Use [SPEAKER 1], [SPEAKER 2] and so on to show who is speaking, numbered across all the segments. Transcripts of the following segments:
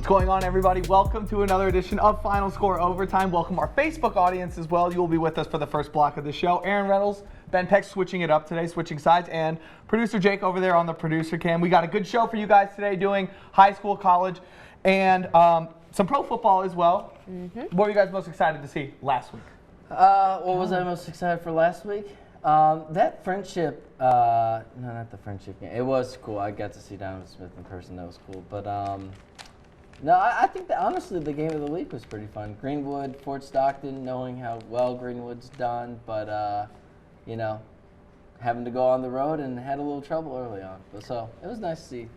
[SPEAKER 1] What's going on, everybody? Welcome to another edition of Final Score Overtime. Welcome our Facebook audience as well. You will be with us for the first block of the show. Aaron Reynolds, Ben Peck switching it up today, switching sides, and producer Jake over there on the producer cam. We got a good show for you guys today, doing high school, college, and some pro football as well. What were you guys most excited to see last week?
[SPEAKER 2] What was I most excited for last week? That friendship, no, not the friendship game. It was cool. I got to see Donovan Smith in person. That was cool. But no, I think that honestly the game of the week was pretty fun. Greenwood, Fort Stockton, knowing how well Greenwood's done, but you know, having to go on the road and had a little trouble early on. But so it was nice to see.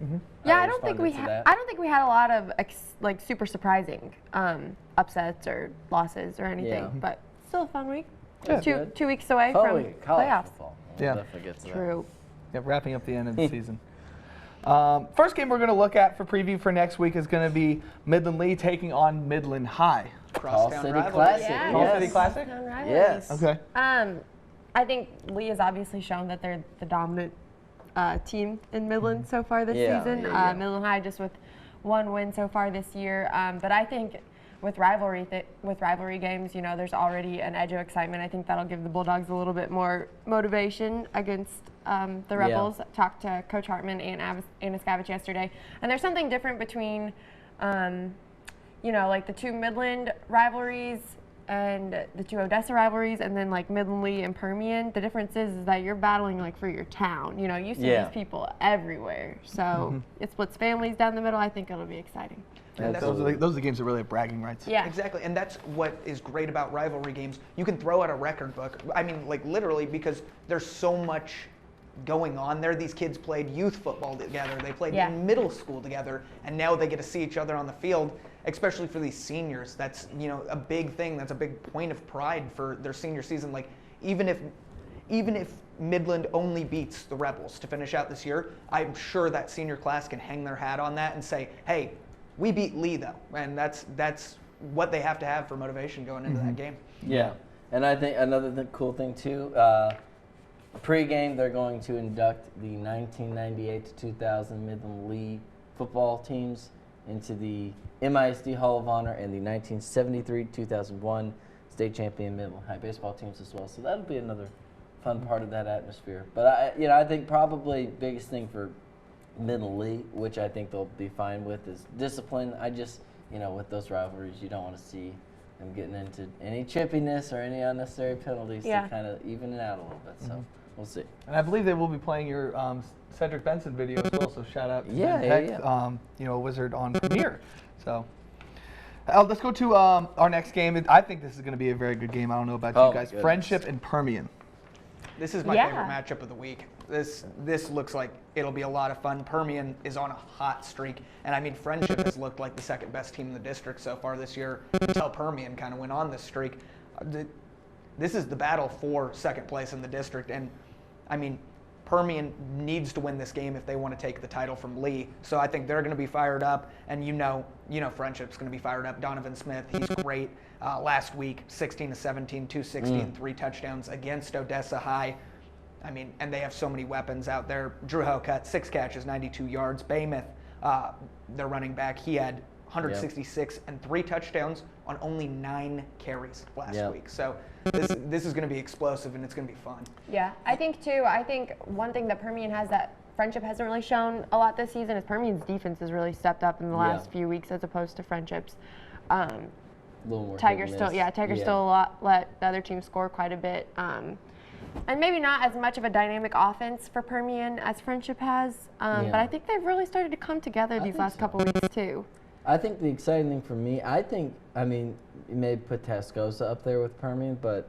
[SPEAKER 3] Yeah, I don't think we had a lot of like super surprising upsets or losses or anything, but still a fun week.
[SPEAKER 2] Yeah.
[SPEAKER 3] 2 weeks away from playoffs.
[SPEAKER 2] Football.
[SPEAKER 1] Yeah.
[SPEAKER 2] We'll definitely get to
[SPEAKER 3] True.
[SPEAKER 1] Yeah, wrapping up the end of the season. First game we're going to look at for preview for next week is going to be Midland Lee taking on Midland High.
[SPEAKER 2] Tall City Classic.
[SPEAKER 3] Yeah.
[SPEAKER 1] Tall City Classic?
[SPEAKER 2] Yes.
[SPEAKER 1] Okay.
[SPEAKER 3] I think Lee has obviously shown that they're the dominant team in Midland so far this season. Midland High just with one win so far this year. But I think with rivalry games, you know, there's already an edge of excitement. I think that'll give the Bulldogs a little bit more motivation against the Rebels. Talked to Coach Hartman and Anna Scavich yesterday, and there's something different between, you know, like the two Midland rivalries and the two Odessa rivalries, and then like Midland Lee and Permian. The difference is that you're battling like for your town. You know, you see these people everywhere, so it splits families down the middle. I think it'll be exciting.
[SPEAKER 1] Yeah, those are the games that really have bragging rights.
[SPEAKER 3] Yeah,
[SPEAKER 4] exactly, and that's what is great about rivalry games. You can throw out a record book. I mean, like literally, because there's so much going on there. These kids played youth football together. They played in middle school together, and now they get to see each other on the field. Especially for these seniors, that's, you know, a big thing. That's a big point of pride for their senior season. Like even if Midland only beats the Rebels to finish out this year, I'm sure that senior class can hang their hat on that and say, hey, we beat Lee though, and that's what they have to have for motivation going into that game.
[SPEAKER 2] Yeah, and I think another cool thing too, pre-game they're going to induct the 1998 to 2000 Midland Lee football teams into the MISD Hall of Honor and the 1973-2001 state champion Midland High baseball teams as well. So that'll be another fun part of that atmosphere. But I think probably biggest thing for Midland Lee, which I think they'll be fine with, is discipline. I just, you know, with those rivalries, you don't want to see them getting into any chippiness or any unnecessary penalties to kind of even it out a little bit. So we'll see.
[SPEAKER 1] And I believe they will be playing your Cedric Benson video as well. So shout out to Ben Peck, you know, a wizard on Premiere. So let's go to our next game. I think this is going to be a very good game. I don't know about you guys. Friendship and Permian.
[SPEAKER 4] This is my favorite matchup of the week. This looks like it'll be a lot of fun. Permian is on a hot streak, and I mean Friendship has looked like the second best team in the district so far this year until Permian kind of went on this streak. This is the battle for second place in the district, and I mean Permian needs to win this game if they want to take the title from Lee. So I think they're going to be fired up, and you know Friendship's going to be fired up. Donovan Smith, he's great. Last week, 16-17, 260, and 3 touchdowns against Odessa High. I mean, and they have so many weapons out there. Drew Hellcutt, 6 catches, 92 yards. Baymouth, their running back, he had 166 and 3 touchdowns on only 9 carries last week. So this is going to be explosive, and it's going to be fun.
[SPEAKER 3] Yeah, I think one thing that Permian has that Friendship hasn't really shown a lot this season is Permian's defense has really stepped up in the last few weeks as opposed to Friendship's. Tigers still let the other team score quite a bit. And maybe not as much of a dynamic offense for Permian as Friendship has, but I think they've really started to come together these last couple weeks too.
[SPEAKER 2] I think the exciting thing for me, I mean, you may put Tascosa up there with Permian, but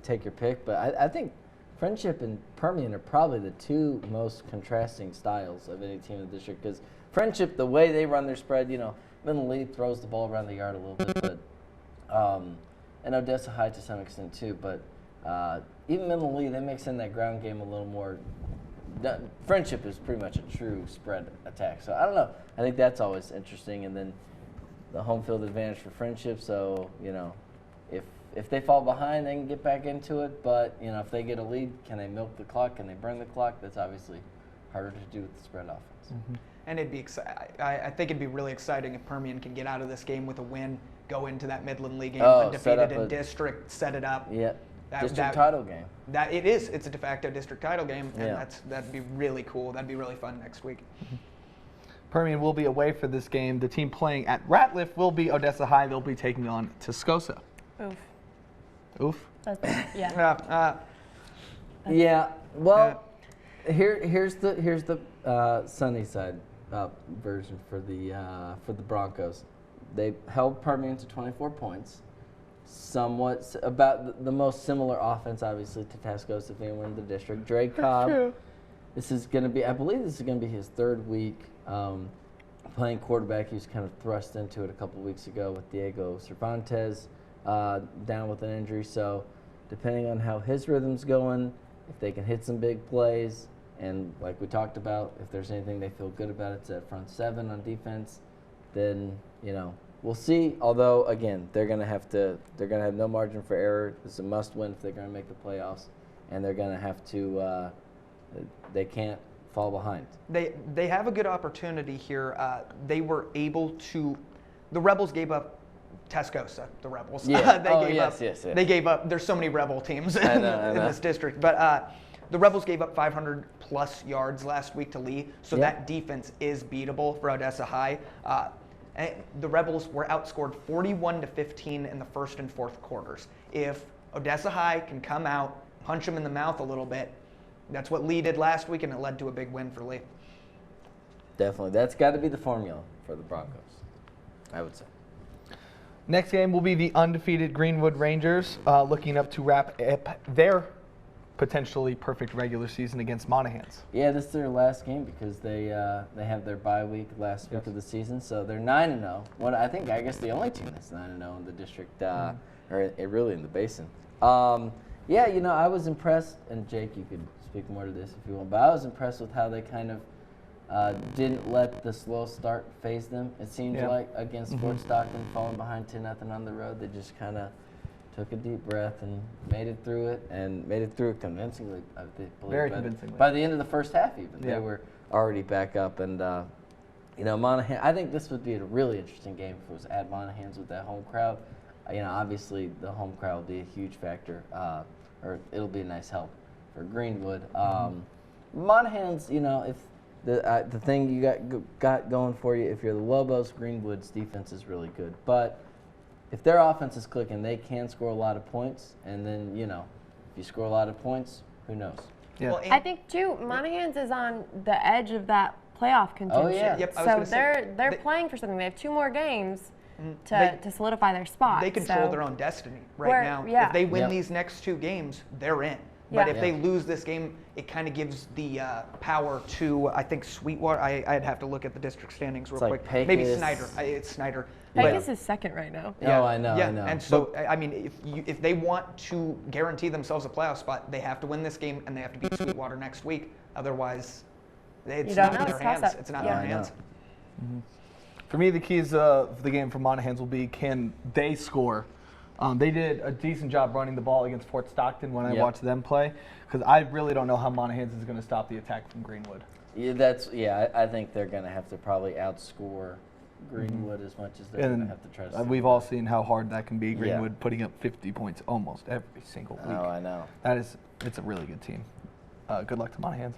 [SPEAKER 2] take your pick. But I think Friendship and Permian are probably the two most contrasting styles of any team in the district. Because Friendship, the way they run their spread, you know, Midland Lee throws the ball around the yard a little bit, but and Odessa High to some extent too. But even Midland Lee, they mix in that ground game a little more. Friendship is pretty much a true spread attack. So I don't know. I think that's always interesting. And then the home field advantage for Friendship. So, you know, if they fall behind, they can get back into it. But, you know, if they get a lead, can they milk the clock? Can they burn the clock? That's obviously harder to do with the spread offense.
[SPEAKER 4] And it'd be I think it'd be really exciting if Permian can get out of this game with a win, go into that Midland League game undefeated in district, set it up.
[SPEAKER 2] Yeah. District title game.
[SPEAKER 4] That it is. It's a de facto district title game, and that'd be really cool. That'd be really fun next week.
[SPEAKER 1] Permian will be away for this game. The team playing at Ratliff will be Odessa High. They'll be taking on Tascosa.
[SPEAKER 3] Oof.
[SPEAKER 1] Oof.
[SPEAKER 3] Yeah.
[SPEAKER 2] Yeah. Well, here's the sunny side version for the Broncos. They held Permian to 24 points. Somewhat about the most similar offense, obviously, to Tascosa if they win the district. Dre Cobb. This is going to be, I believe, this is going to be his third week playing quarterback. He was kind of thrust into it a couple weeks ago with Diego Cervantes down with an injury. So, depending on how his rhythm's going, if they can hit some big plays, and like we talked about, if there's anything they feel good about, it's that front seven on defense. Then we'll see. Although again, they're gonna have no margin for error. It's a must-win if they're gonna make the playoffs, and they're gonna have to. They can't fall behind.
[SPEAKER 4] They have a good opportunity here. They were able to. The Rebels gave up. Tascosa, the Rebels.
[SPEAKER 2] Yeah.
[SPEAKER 4] They gave up. There's so many Rebel teams in this district, but the Rebels gave up 500+ yards last week to Lee, so that defense is beatable for Odessa High. And the Rebels were outscored 41-15 in the first and fourth quarters. If Odessa High can come out, punch them in the mouth a little bit, that's what Lee did last week, and it led to a big win for Lee.
[SPEAKER 2] Definitely, that's got to be the formula for the Broncos, I would say.
[SPEAKER 1] Next game will be the undefeated Greenwood Rangers looking up to wrap up their potentially perfect regular season against Monahans.
[SPEAKER 2] Yeah, this is their last game because they have their bye week last week of the season, so they're 9-0. I guess the only team that's 9-0 in the district, or really in the basin. I was impressed, and Jake, you could speak more to this if you want, but I was impressed with how they kind of didn't let the slow start phase them. It seems like against Fort Stockton, falling behind 10-0 on the road, they just kind of took a deep breath and made it through it, and made it through convincingly. I believe.
[SPEAKER 1] Very convincingly.
[SPEAKER 2] By the end of the first half, even they were already back up, and Monahan. I think this would be a really interesting game if it was at Monahan's with that home crowd. Obviously the home crowd will be a huge factor, or it'll be a nice help for Greenwood. Monahan's, if the thing you got going for you, if you're the Lobos, Greenwood's defense is really good. But if their offense is clicking, they can score a lot of points. And then, if you score a lot of points, who knows?
[SPEAKER 1] Yeah.
[SPEAKER 3] Well, I think, too, Monahans is on the edge of that playoff contention.
[SPEAKER 2] Oh, yeah.
[SPEAKER 4] Yep,
[SPEAKER 3] so they're playing for something. They have 2 more games to solidify their spot.
[SPEAKER 4] They control their own destiny now. If they win these next 2 games, they're in. But if they lose this game, it kind of gives the power to, I think, Sweetwater. I'd have to look at the district standings real quick.
[SPEAKER 2] Pecos.
[SPEAKER 4] Maybe Snyder. It's Snyder.
[SPEAKER 3] Pecos is second right now.
[SPEAKER 2] Yeah. Oh, I know.
[SPEAKER 4] And so, if they want to guarantee themselves a playoff spot, they have to win this game, and they have to beat Sweetwater next week. Otherwise, it's not in their hands. It's not in their hands.
[SPEAKER 1] For me, the keys of the game for Monahans will be, can they score? They did a decent job running the ball against Fort Stockton when I watched them play, because I really don't know how Monahans is going to stop the attack from Greenwood.
[SPEAKER 2] I think they're going to have to probably outscore Greenwood as much as they're going to have to try to.
[SPEAKER 1] We've all seen how hard that can be. Greenwood putting up 50 points almost every single week.
[SPEAKER 2] Oh, I know.
[SPEAKER 1] It's a really good team. Good luck to Monahans.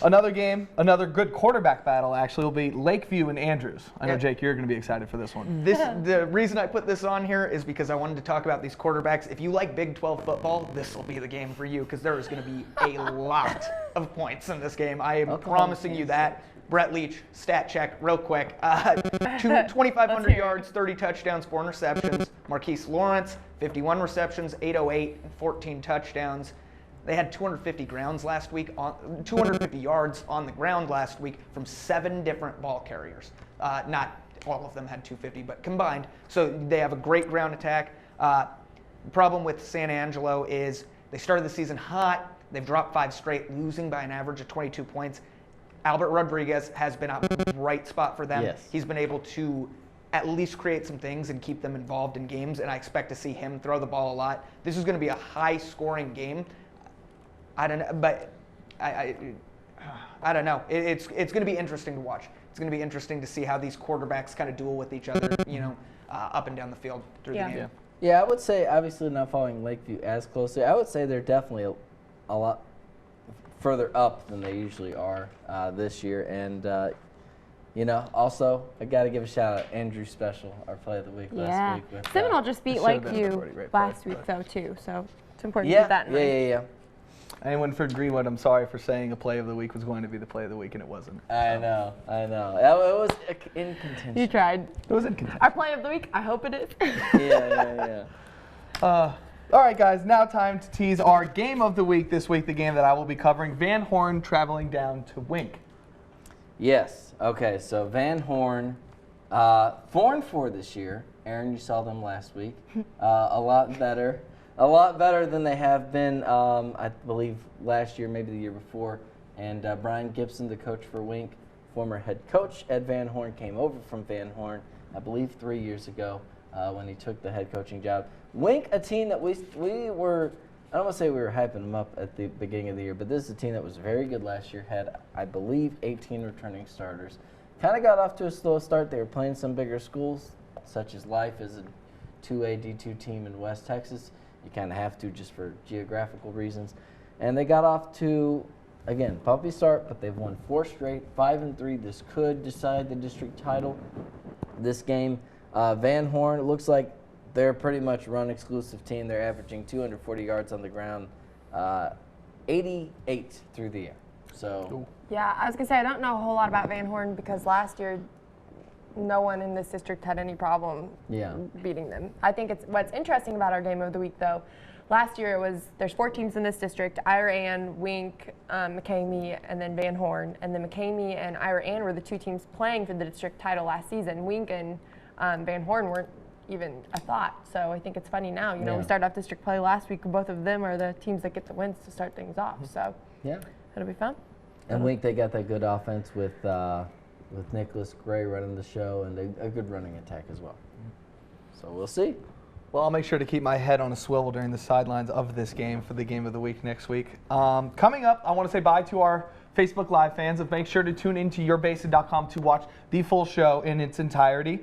[SPEAKER 1] Another game, another good quarterback battle actually will be Lakeview and Andrews. I know, Jake, you're going to be excited for this one.
[SPEAKER 4] The reason I put this on here is because I wanted to talk about these quarterbacks. If you like Big 12 football, this will be the game for you, because there is going to be a lot of points in this game. I am promising you that. Brett Leach, stat check, real quick. 2,500 yards, 30 touchdowns, 4 interceptions. Marquise Lawrence, 51 receptions, 808, and 14 touchdowns. They had 250 yards on the ground last week from 7 different ball carriers. Not all of them had 250, but combined. So they have a great ground attack. The problem with San Angelo is they started the season hot. They've dropped 5 straight, losing by an average of 22 points. Albert Rodriguez has been a bright spot for them.
[SPEAKER 2] Yes.
[SPEAKER 4] He's been able to at least create some things and keep them involved in games, and I expect to see him throw the ball a lot. This is going to be a high-scoring game. I don't know, but I I don't know. It's going to be interesting to watch. It's going to be interesting to see how these quarterbacks kind of duel with each other, up and down the field through the game.
[SPEAKER 2] Yeah, I would say, obviously not following Lakeview as closely, I would say they're definitely a lot further up than they usually are this year. And, also, I got to give a shout out Andrew Special, our play of the week last week. With,
[SPEAKER 3] Seminole just beat Lakeview last week, though, too. So it's important to keep that in mind.
[SPEAKER 2] Yeah.
[SPEAKER 1] Anyone for Greenwood, I'm sorry for saying a play of the week was going to be the play of the week, and it wasn't.
[SPEAKER 2] I know. It was in contention.
[SPEAKER 3] You tried.
[SPEAKER 1] It was in contention.
[SPEAKER 3] Our play of the week, I hope it is.
[SPEAKER 2] Yeah.
[SPEAKER 1] All right, guys, now time to tease our game of the week this week, the game that I will be covering, Van Horn traveling down to Wink.
[SPEAKER 2] Yes. Okay, so Van Horn, 4-4 this year. Aaron, you saw them last week. A lot better than they have been, I believe, last year, maybe the year before. And Brian Gibson, the coach for Wink, former head coach at Van Horn, came over from Van Horn, I believe 3 years ago when he took the head coaching job. Wink, a team that we were, I don't want to say we were hyping them up at the beginning of the year, but this is a team that was very good last year, had, I believe, 18 returning starters. Kind of got off to a slow start. They were playing some bigger schools, such as Life is a 2A D2 team in West Texas. You kind of have to just for geographical reasons. And they got off to, again, bumpy start, but they've won 4 straight, 5-3. This could decide the district title. This game, Van Horn, it looks like they're a pretty much run-exclusive team. They're averaging 240 yards on the ground, 88 through the air. So.
[SPEAKER 3] Yeah, I was going to say, I don't know a whole lot about Van Horn because last year no one in this district had any problem beating them. I think what's interesting about our game of the week, though, last year there's 4 teams in this district: Ira Ann, Wink, McCamey, and then Van Horn. And then McCamey and Ira Ann were the 2 teams playing for the district title last season. Wink and Van Horn weren't even a thought. So I think it's funny now. We started off district play last week. Both of them are the teams that get the wins to start things off. So it'll be fun.
[SPEAKER 2] And Wink, they got that good offense with Nicholas Gray running the show and a good running attack as well. So we'll see.
[SPEAKER 1] Well, I'll make sure to keep my head on a swivel during the sidelines of this game for the game of the week next week. Coming up, I want to say bye to our Facebook Live fans. Make sure to tune into yourbasin.com to watch the full show in its entirety.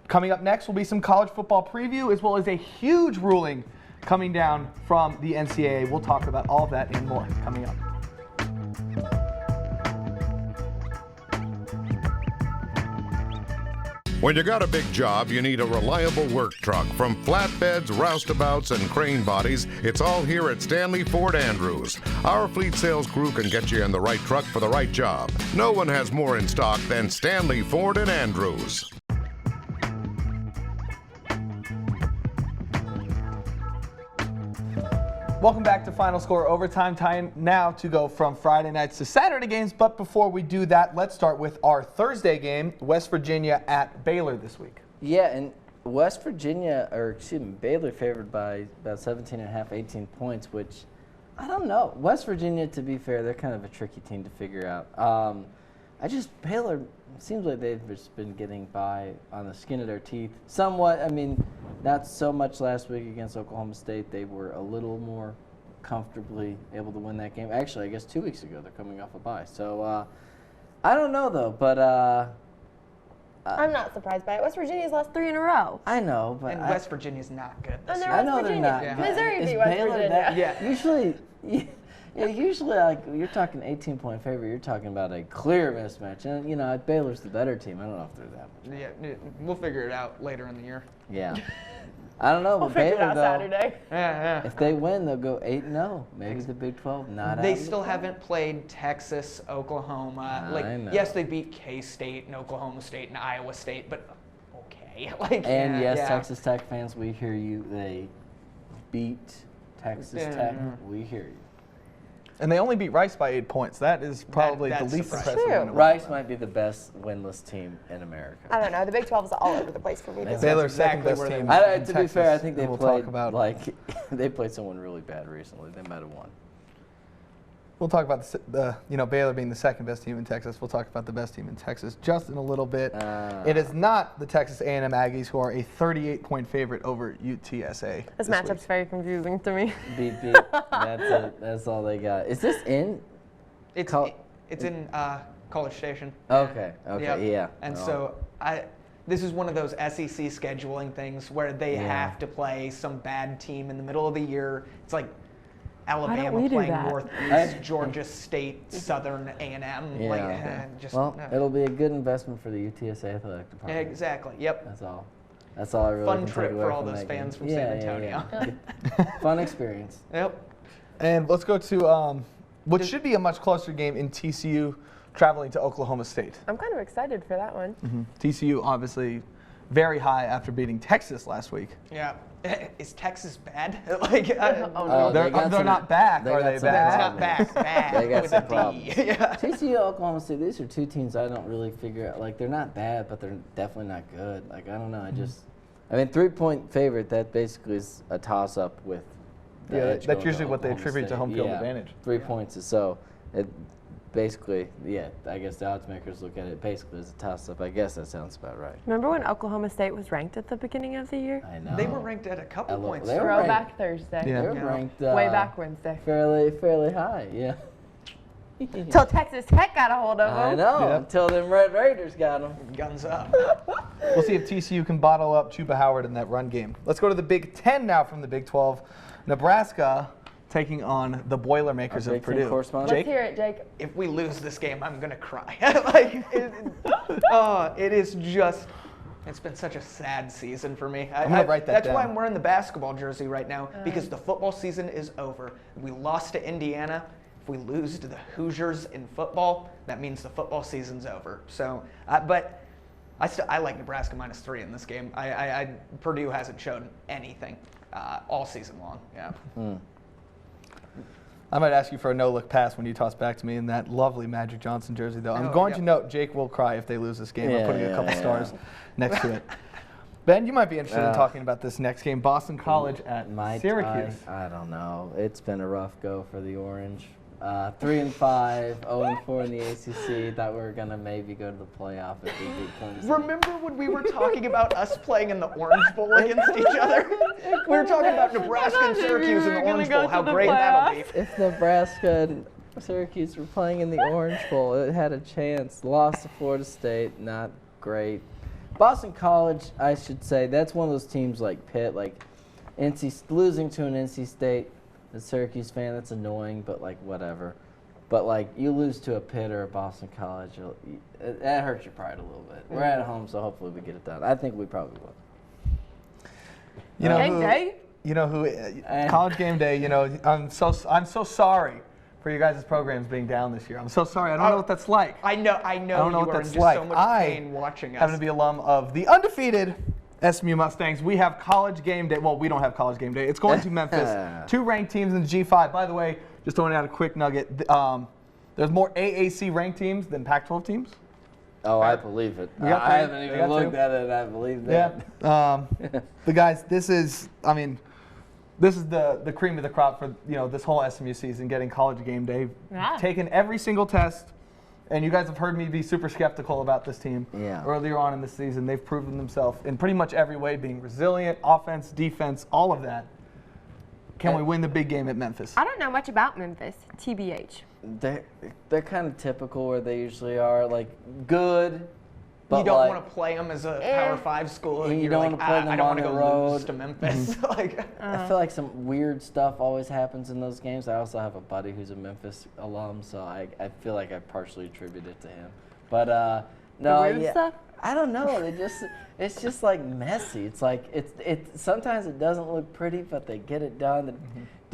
[SPEAKER 1] Coming up next will be some college football preview as well as a huge ruling coming down from the NCAA. We'll talk about all of that and more coming up.
[SPEAKER 5] When you got a big job, you need a reliable work truck. From flatbeds, roustabouts, and crane bodies, it's all here at Stanley Ford Andrews. Our fleet sales crew can get you in the right truck for the right job. No one has more in stock than Stanley Ford and Andrews.
[SPEAKER 1] Welcome back to Final Score Overtime. Time now to go from Friday nights to Saturday games. But before we do that, let's start with our Thursday game, West Virginia at Baylor this week.
[SPEAKER 2] Yeah, and Baylor favored by about 17.5, 18 points, which I don't know. West Virginia, to be fair, they're kind of a tricky team to figure out. Baylor, seems like they've just been getting by on the skin of their teeth. Somewhat, not so much last week against Oklahoma State. They were a little more comfortably able to win that game. Actually, I guess 2 weeks ago, they're coming off a bye. So, I don't know, though, but
[SPEAKER 3] I'm not surprised by it. West Virginia's lost 3 in a row.
[SPEAKER 2] I know, but
[SPEAKER 4] West Virginia's not good this year.
[SPEAKER 2] I know they're not.
[SPEAKER 3] Yeah. Missouri beat West Virginia.
[SPEAKER 2] Usually, like, you're talking 18-point favorite, you're talking about a clear mismatch. And, Baylor's the better team. I don't know if they're that much.
[SPEAKER 4] Yeah, we'll figure it out later in the year.
[SPEAKER 2] Yeah. I don't know, but
[SPEAKER 3] We'll figure
[SPEAKER 2] Baylor,
[SPEAKER 3] it out
[SPEAKER 2] though,
[SPEAKER 3] Saturday.
[SPEAKER 4] Yeah.
[SPEAKER 2] if they win, they'll go 8-0. Maybe the Big 12 not out.
[SPEAKER 4] They still haven't played Texas, Oklahoma.
[SPEAKER 2] I know.
[SPEAKER 4] Yes, they beat K-State and Oklahoma State and Iowa State, but okay.
[SPEAKER 2] Texas Tech fans, we hear you. They beat Texas Tech. We hear you.
[SPEAKER 1] And they only beat Rice by 8 points. That is probably the least
[SPEAKER 4] surprising.
[SPEAKER 1] impressive one.
[SPEAKER 2] Rice might be the best winless team in America.
[SPEAKER 3] I don't know. The Big 12 is all over the place for me.
[SPEAKER 1] Baylor's second best team.
[SPEAKER 2] To be fair, I think they played
[SPEAKER 1] they
[SPEAKER 2] played someone really bad recently. They might have won.
[SPEAKER 1] We'll talk about the Baylor being the second best team in Texas. We'll talk about the best team in Texas just in a little bit. It is not the Texas A&M Aggies, who are a 38-point favorite over UTSA.
[SPEAKER 3] This matchup's very confusing to me.
[SPEAKER 2] Beat. That's it. That's all they got. Is this in?
[SPEAKER 4] It's It's in College Station.
[SPEAKER 2] Okay.
[SPEAKER 4] Yep.
[SPEAKER 2] Yeah.
[SPEAKER 4] And so this is one of those SEC scheduling things where they have to play some bad team in the middle of the year. It's like Alabama playing Northeast, Georgia State, Southern A&M.
[SPEAKER 2] Yeah. It'll be a good investment for the UTSA athletic department.
[SPEAKER 4] Exactly. Yep.
[SPEAKER 2] That's all I really
[SPEAKER 4] Fun
[SPEAKER 2] can take
[SPEAKER 4] trip
[SPEAKER 2] away
[SPEAKER 4] for all
[SPEAKER 2] from
[SPEAKER 4] those
[SPEAKER 2] that
[SPEAKER 4] fans
[SPEAKER 2] game.
[SPEAKER 4] from San Antonio.
[SPEAKER 2] Yeah. Fun experience.
[SPEAKER 4] Yep.
[SPEAKER 1] And let's go to what should be a much closer game in TCU traveling to Oklahoma State.
[SPEAKER 3] I'm kind of excited for that one.
[SPEAKER 1] Mm-hmm. TCU obviously very high after beating Texas last week.
[SPEAKER 4] Yeah. Is Texas bad?
[SPEAKER 1] They're not back, are they?
[SPEAKER 4] They're not back.
[SPEAKER 2] They got some problems.
[SPEAKER 4] Yeah.
[SPEAKER 2] TCU, Oklahoma State, these are two teams I don't really figure out. Like, they're not bad, but they're definitely not good. Like, I don't know. I mean, 3-point favorite, that basically is a toss-up with the edge.
[SPEAKER 1] That's usually what they
[SPEAKER 2] Oklahoma
[SPEAKER 1] attribute to
[SPEAKER 2] State.
[SPEAKER 1] home field advantage.
[SPEAKER 2] 3 points is so. It basically, I guess the odds makers look at it basically as a toss-up. I guess that sounds about right.
[SPEAKER 3] Remember when Oklahoma State was ranked at the beginning of the year?
[SPEAKER 2] I know.
[SPEAKER 4] They were ranked at a couple points.
[SPEAKER 2] They were
[SPEAKER 3] Throwback Thursday.
[SPEAKER 1] Yeah.
[SPEAKER 2] They were ranked
[SPEAKER 3] way back Wednesday.
[SPEAKER 2] fairly high, yeah.
[SPEAKER 3] Till Texas Tech got a hold of them.
[SPEAKER 2] I know, until them Red Raiders got them.
[SPEAKER 4] Guns up.
[SPEAKER 1] We'll see if TCU can bottle up Chuba Howard in that run game. Let's go to the Big Ten now from the Big 12. Nebraska taking on the Boilermakers of Purdue.
[SPEAKER 3] Let's hear it, Jake.
[SPEAKER 4] If we lose this game, I'm gonna cry. It is just. It's been such a sad season for me.
[SPEAKER 1] I'm gonna write that
[SPEAKER 4] That's
[SPEAKER 1] down.
[SPEAKER 4] why I'm wearing the basketball jersey right now, because the football season is over. We lost to Indiana. If we lose to the Hoosiers in football, that means the football season's over. So, but I like Nebraska -3 in this game. Purdue hasn't shown anything all season long. Yeah.
[SPEAKER 1] I might ask you for a no-look pass when you toss back to me in that lovely Magic Johnson jersey, though. I'm going to note Jake will cry if they lose this game. I'm putting a couple stars next to it. Ben, you might be interested in talking about this next game, Boston College at Syracuse.
[SPEAKER 2] I don't know. It's been a rough go for the Orange. 3-5, 0-4 in the ACC. Thought we were gonna maybe go to the playoff if we beat Clemson.
[SPEAKER 4] Remember when we were talking about us playing in the Orange Bowl against each other? We were talking about Nebraska and Syracuse in the Orange Bowl. How great that'll be.
[SPEAKER 2] If Nebraska and Syracuse were playing in the Orange Bowl, it had a chance. Lost to Florida State. Not great. Boston College, I should say, that's one of those teams like Pitt, like losing to an NC State. As a Syracuse fan, that's annoying, but like whatever. But like you lose to a Pitt or a Boston College, that hurts your pride a little bit. We're at home, so hopefully we get it done. I think we probably will.
[SPEAKER 1] College game day. You know, I'm so sorry for you guys' programs being down this year. I'm so sorry. I don't know what that's like.
[SPEAKER 4] I know.
[SPEAKER 1] I don't know
[SPEAKER 4] you
[SPEAKER 1] what
[SPEAKER 4] are
[SPEAKER 1] that's
[SPEAKER 4] in
[SPEAKER 1] like.
[SPEAKER 4] so much pain watching us.
[SPEAKER 1] Happen to be alum of the undefeated SMU Mustangs. We have college game day. Well, we don't have college game day. It's going to Memphis. 2 ranked teams in the G5. By the way, just throwing out a quick nugget. There's more AAC ranked teams than Pac-12 teams.
[SPEAKER 2] Oh, I believe it. I haven't even looked at it. I believe that.
[SPEAKER 1] Yeah. The guys, this is the cream of the crop for this whole SMU season. Getting college game day, taking every single test. And you guys have heard me be super skeptical about this team earlier on in the season. They've proven themselves in pretty much every way, being resilient, offense, defense, all of that. Can we win the big game at Memphis?
[SPEAKER 3] I don't know much about Memphis, TBH.
[SPEAKER 2] They're kind of typical where they usually are, like good. But
[SPEAKER 4] you don't want to play them as a Power 5 school.
[SPEAKER 2] And you don't want to play them
[SPEAKER 4] I don't
[SPEAKER 2] on
[SPEAKER 4] want to
[SPEAKER 2] the
[SPEAKER 4] go
[SPEAKER 2] road.
[SPEAKER 4] lose to Memphis.
[SPEAKER 2] I feel like some weird stuff always happens in those games. I also have a buddy who's a Memphis alum, so I feel like I partially attribute it to him. But no,
[SPEAKER 3] the weird stuff?
[SPEAKER 2] I don't know. It's just like messy. It's like it. Sometimes it doesn't look pretty, but they get it done. The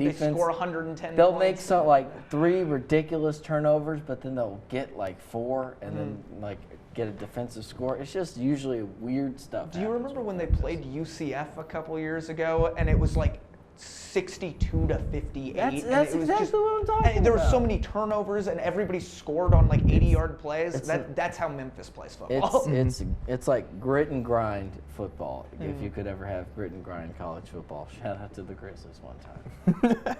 [SPEAKER 2] defense.
[SPEAKER 4] They score 110
[SPEAKER 2] They'll
[SPEAKER 4] points.
[SPEAKER 2] make some like 3 ridiculous turnovers, but then they'll get like 4 and then like get a defensive score. It's just usually weird stuff.
[SPEAKER 4] Do you remember when they played UCF a couple years ago and it was like 62 to 58?
[SPEAKER 2] That's exactly what I'm talking about.
[SPEAKER 4] There were so many turnovers and everybody scored on like 80-yard plays. That's how Memphis plays football.
[SPEAKER 2] It's like grit and grind football. If you could ever have grit and grind college football. Shout out to the Grizzlies one time.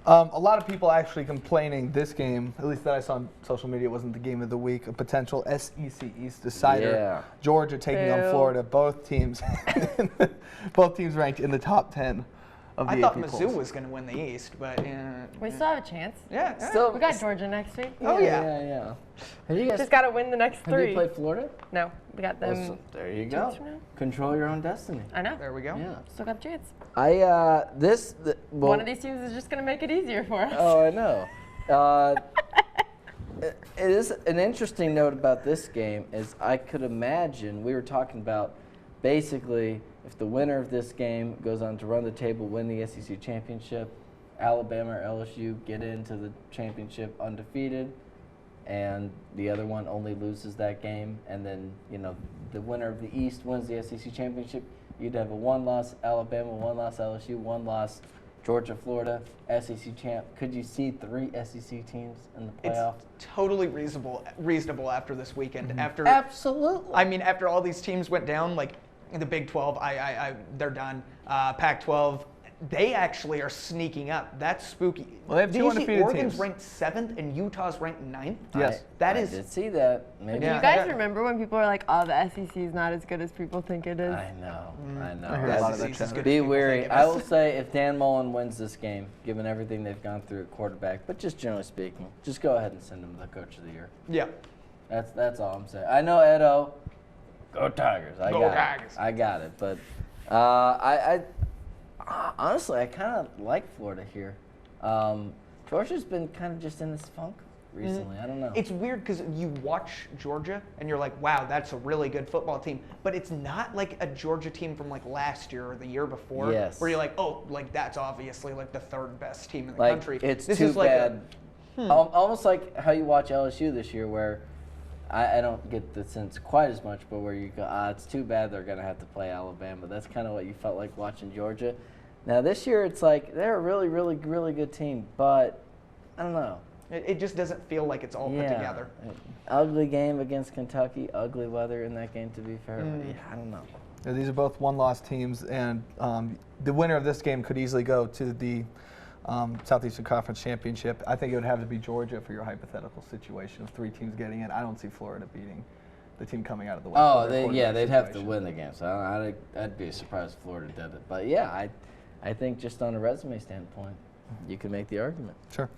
[SPEAKER 1] A lot of people actually complaining this game, at least that I saw on social media, wasn't the game of the week. A potential SEC East decider.
[SPEAKER 2] Yeah.
[SPEAKER 1] Georgia taking on Florida. Both teams ranked in the top 10. of the
[SPEAKER 4] I thought
[SPEAKER 1] AP
[SPEAKER 4] Mizzou
[SPEAKER 1] polls.
[SPEAKER 4] was going to win the East, but
[SPEAKER 3] We still have a chance.
[SPEAKER 4] yeah.
[SPEAKER 2] Still,
[SPEAKER 3] We got Georgia next week.
[SPEAKER 4] Oh, yeah.
[SPEAKER 2] yeah. Have you guys
[SPEAKER 3] Just got to win the next
[SPEAKER 2] have
[SPEAKER 3] 3.
[SPEAKER 2] you played Florida?
[SPEAKER 3] No, we got them.
[SPEAKER 2] Well, so there you
[SPEAKER 3] 2
[SPEAKER 2] go.
[SPEAKER 3] weeks from now.
[SPEAKER 2] Control your own destiny.
[SPEAKER 3] I know.
[SPEAKER 4] There we go.
[SPEAKER 2] Yeah.
[SPEAKER 3] Still got a chance.
[SPEAKER 2] Well,
[SPEAKER 3] One of these teams is just going to make it easier for us.
[SPEAKER 2] Oh, I know. It is an interesting note about this game is I could imagine we were talking about basically if the winner of this game goes on to run the table, win the SEC championship, Alabama or LSU get into the championship undefeated, and the other one only loses that game, and then the winner of the East wins the SEC championship. You'd have a 1-loss Alabama, 1-loss LSU, 1-loss Georgia, Florida, SEC champ. Could you see 3 SEC teams in the playoff?
[SPEAKER 4] It's totally reasonable after this weekend.
[SPEAKER 2] Mm-hmm. Absolutely.
[SPEAKER 4] I mean, after all these teams went down, like in the Big 12, they're done. Pac-12, they actually are sneaking up. That's spooky.
[SPEAKER 1] Well, they have
[SPEAKER 4] Did
[SPEAKER 1] 2
[SPEAKER 4] you see
[SPEAKER 1] undefeated
[SPEAKER 4] Oregon's
[SPEAKER 1] teams.
[SPEAKER 4] ranked 7th and Utah's ranked 9th?
[SPEAKER 1] Yes.
[SPEAKER 2] I did see that. Maybe.
[SPEAKER 3] Do
[SPEAKER 4] Yeah.
[SPEAKER 3] you guys remember when people were like, "Oh, the SEC is not as good as people think it is"?
[SPEAKER 2] I know.
[SPEAKER 1] I heard a lot of that
[SPEAKER 4] SEC is
[SPEAKER 1] chatter.
[SPEAKER 4] good.
[SPEAKER 2] Be
[SPEAKER 4] People
[SPEAKER 2] wary.
[SPEAKER 4] think it
[SPEAKER 2] I
[SPEAKER 4] is.
[SPEAKER 2] will say if Dan Mullen wins this game, given everything they've gone through at quarterback, but just generally speaking, just go ahead and send him the coach of the year.
[SPEAKER 4] Yeah.
[SPEAKER 2] That's all I'm saying. I know Edo. Go Tigers. I
[SPEAKER 4] Go
[SPEAKER 2] got
[SPEAKER 4] Tigers.
[SPEAKER 2] it. I got it. But I honestly, I kind of like Florida here. Georgia's been kind of just in this funk recently. I don't know.
[SPEAKER 4] It's weird because you watch Georgia and you're like, wow, that's a really good football team. But it's not like a Georgia team from like last year or the year before.
[SPEAKER 2] Yes.
[SPEAKER 4] Where you're like, oh, like that's obviously like the 3rd best team in the
[SPEAKER 2] like
[SPEAKER 4] country.
[SPEAKER 2] it's
[SPEAKER 4] This
[SPEAKER 2] too
[SPEAKER 4] is like
[SPEAKER 2] bad. Almost like how you watch LSU this year, where I don't get the sense quite as much, but where you go, it's too bad they're going to have to play Alabama. That's kind of what you felt like watching Georgia. Now this year, it's like they're a really, really, really good team, but I don't know.
[SPEAKER 4] It just doesn't feel like it's all put together.
[SPEAKER 2] Ugly game against Kentucky, ugly weather in that game, to be fair. But I don't know.
[SPEAKER 1] Yeah, these are both 1-loss teams, and the winner of this game could easily go to the Southeastern Conference Championship. I think it would have to be Georgia for your hypothetical situation of 3 teams getting in. I don't see Florida beating the team coming out of the West.
[SPEAKER 2] Oh, they'd have to win the game. So I'd be surprised if Florida did it. But yeah, I think just on a resume standpoint, you can make the argument.
[SPEAKER 1] Sure.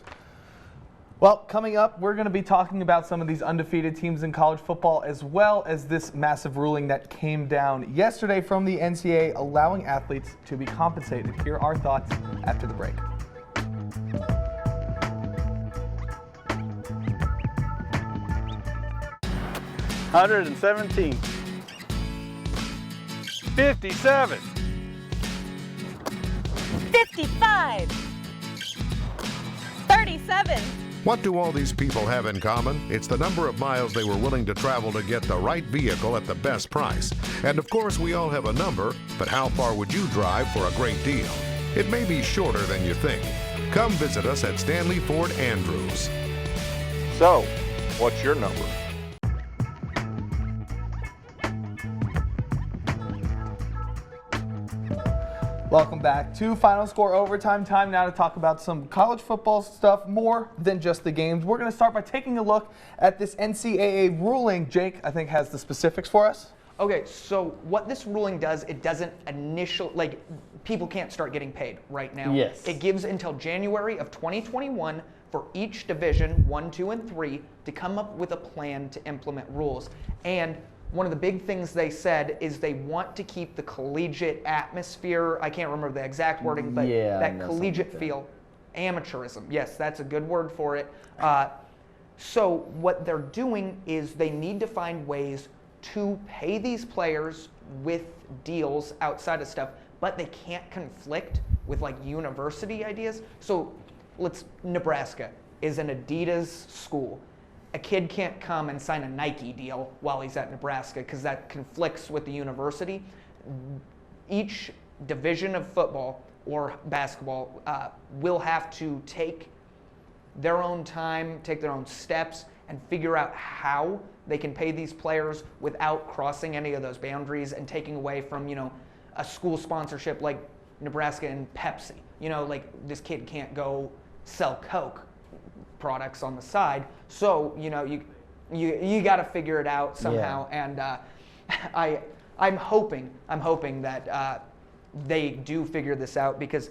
[SPEAKER 1] Well, coming up, we're going to be talking about some of these undefeated teams in college football, as well as this massive ruling that came down yesterday from the NCAA allowing athletes to be compensated. Here are our thoughts after the break.
[SPEAKER 6] $117. $57.
[SPEAKER 7] 55. 37.
[SPEAKER 5] What do all these people have in common? It's the number of miles they were willing to travel to get the right vehicle at the best price. And of course, we all have a number, but how far would you drive for a great deal? It may be shorter than you think. Come visit us at Stanley Ford Andrews.
[SPEAKER 6] So, what's your number?
[SPEAKER 1] Welcome back to Final Score Overtime. Time now to talk about some college football stuff more than just the games. We're going to start by taking a look at this NCAA ruling. Jake, I think, has the specifics for us.
[SPEAKER 4] Okay, so what this ruling does, it doesn't people can't start getting paid right now.
[SPEAKER 2] Yes.
[SPEAKER 4] It gives until January of 2021 for each division, 1, 2, and 3, to come up with a plan to implement rules. And one of the big things they said is they want to keep the collegiate atmosphere. I can't remember the exact wording, but that collegiate feel. Amateurism. Yes, that's a good word for it. So what they're doing is they need to find ways to pay these players with deals outside of stuff, but they can't conflict with like university ideas. So Nebraska is an Adidas school. A kid can't come and sign a Nike deal while he's at Nebraska because that conflicts with the university. Each division of football or basketball will have to take their own time, take their own steps, and figure out how they can pay these players without crossing any of those boundaries and taking away from, a school sponsorship like Nebraska and Pepsi. Like this kid can't go sell Coke products on the side. So, you got to figure it out somehow. Yeah. And I'm hoping that they do figure this out, because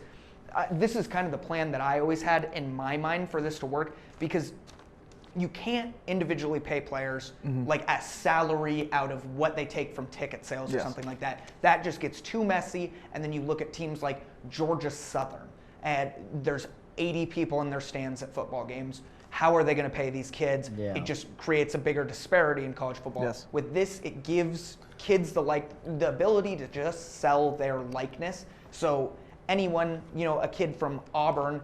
[SPEAKER 4] this is kind of the plan that I always had in my mind for this to work, because you can't individually pay players like a salary out of what they take from ticket sales or something like that. That just gets too messy. And then you look at teams like Georgia Southern, and there's 80 people in their stands at football games. How are they going to pay these kids?
[SPEAKER 2] Yeah.
[SPEAKER 4] It just creates a bigger disparity in college football.
[SPEAKER 1] Yes.
[SPEAKER 4] With this, it gives kids the ability to just sell their likeness. So anyone, a kid from Auburn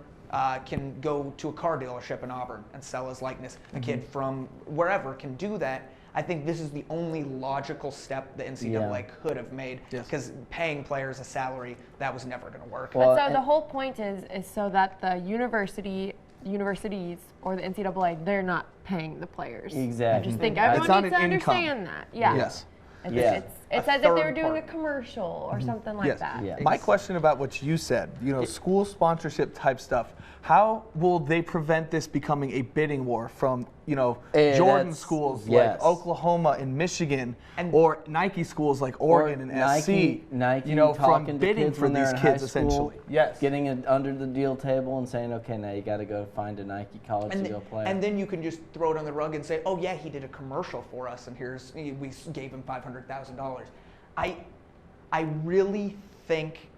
[SPEAKER 4] can go to a car dealership in Auburn and sell his likeness. A kid from wherever can do that. I think this is the only logical step the NCAA could have made, because paying players a salary, that was never going to work.
[SPEAKER 3] Well, so the whole point is so that the universities or the NCAA, they're not paying the players.
[SPEAKER 2] Exactly.
[SPEAKER 3] I just think everyone needs to understand that. Yeah.
[SPEAKER 1] Yes.
[SPEAKER 3] It's as if they were doing a commercial or something like that.
[SPEAKER 2] Yeah.
[SPEAKER 1] My question about what you said, school sponsorship type stuff, how will they prevent this becoming a bidding war from, Jordan schools like Oklahoma and Michigan, or Nike schools like Oregon and SC,
[SPEAKER 2] Nike
[SPEAKER 1] from bidding for these kids essentially. Yes.
[SPEAKER 2] Getting it under the deal table and saying, okay, now you got to go find a Nike college to go play.
[SPEAKER 4] And then you can just throw it on the rug and say, oh yeah, he did a commercial for us, and we gave him $500,000. I really think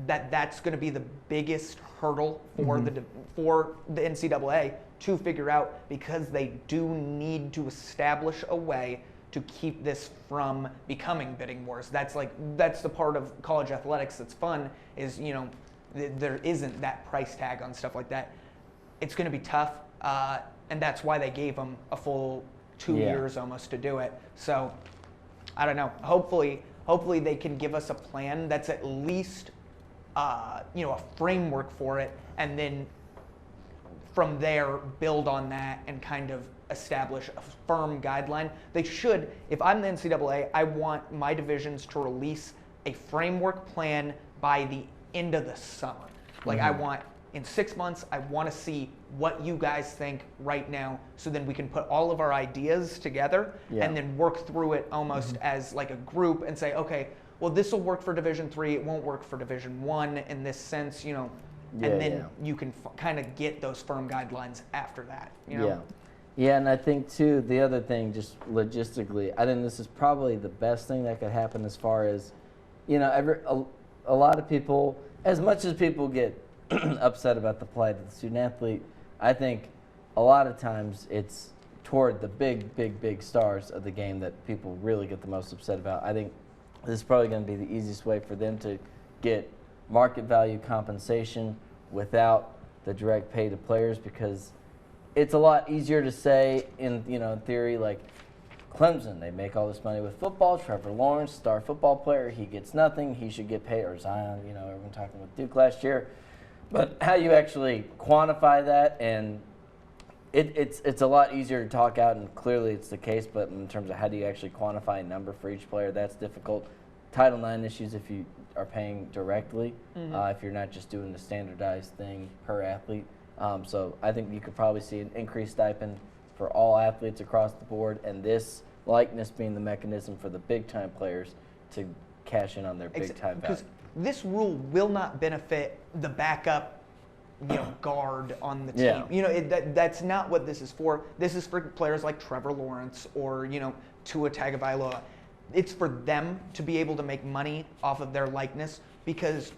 [SPEAKER 4] that that's going to be the biggest hurdle for the NCAA to figure out, because they do need to establish a way to keep this from becoming bidding wars. That's the part of college athletics that's fun, is there isn't that price tag on stuff like that. It's going to be tough, and that's why they gave them a full 2 years almost to do it. So I don't know. Hopefully they can give us a plan that's at least a framework for it, and then from there build on that and kind of establish a firm guideline. They should. If I'm the NCAA, I want my divisions to release a framework plan by the end of the summer. I want, in 6 months, I want to see what you guys think right now, so then we can put all of our ideas together and then work through it almost as like a group and say, okay, well, this will work for Division III, it won't work for Division I in this sense, and then you can kind of get those firm guidelines after that.
[SPEAKER 2] Yeah, and I think too, the other thing, just logistically, I think this is probably the best thing that could happen as far as, a lot of people, as much as people get upset about the plight of the student athlete, I think a lot of times it's toward the big stars of the game that people really get the most upset about. I think this is probably going to be the easiest way for them to get market value compensation without the direct pay to players, because it's a lot easier to say in theory, like Clemson, they make all this money with football. Trevor Lawrence, star football player, he gets nothing. He should get paid. Or Zion, everyone talking with Duke last year. But how you actually quantify that, and it's a lot easier to talk out, and clearly it's the case, but in terms of how do you actually quantify a number for each player, that's difficult. Title IX issues if you are paying directly, if you're not just doing the standardized thing per athlete. So I think you could probably see an increased stipend for all athletes across the board, and this likeness being the mechanism for the big-time players to cash in on their big-time value.
[SPEAKER 4] This rule will not benefit the backup, guard on the team. That's not what this is for. This is for players like Trevor Lawrence or Tua Tagovailoa. It's for them to be able to make money off of their likeness, because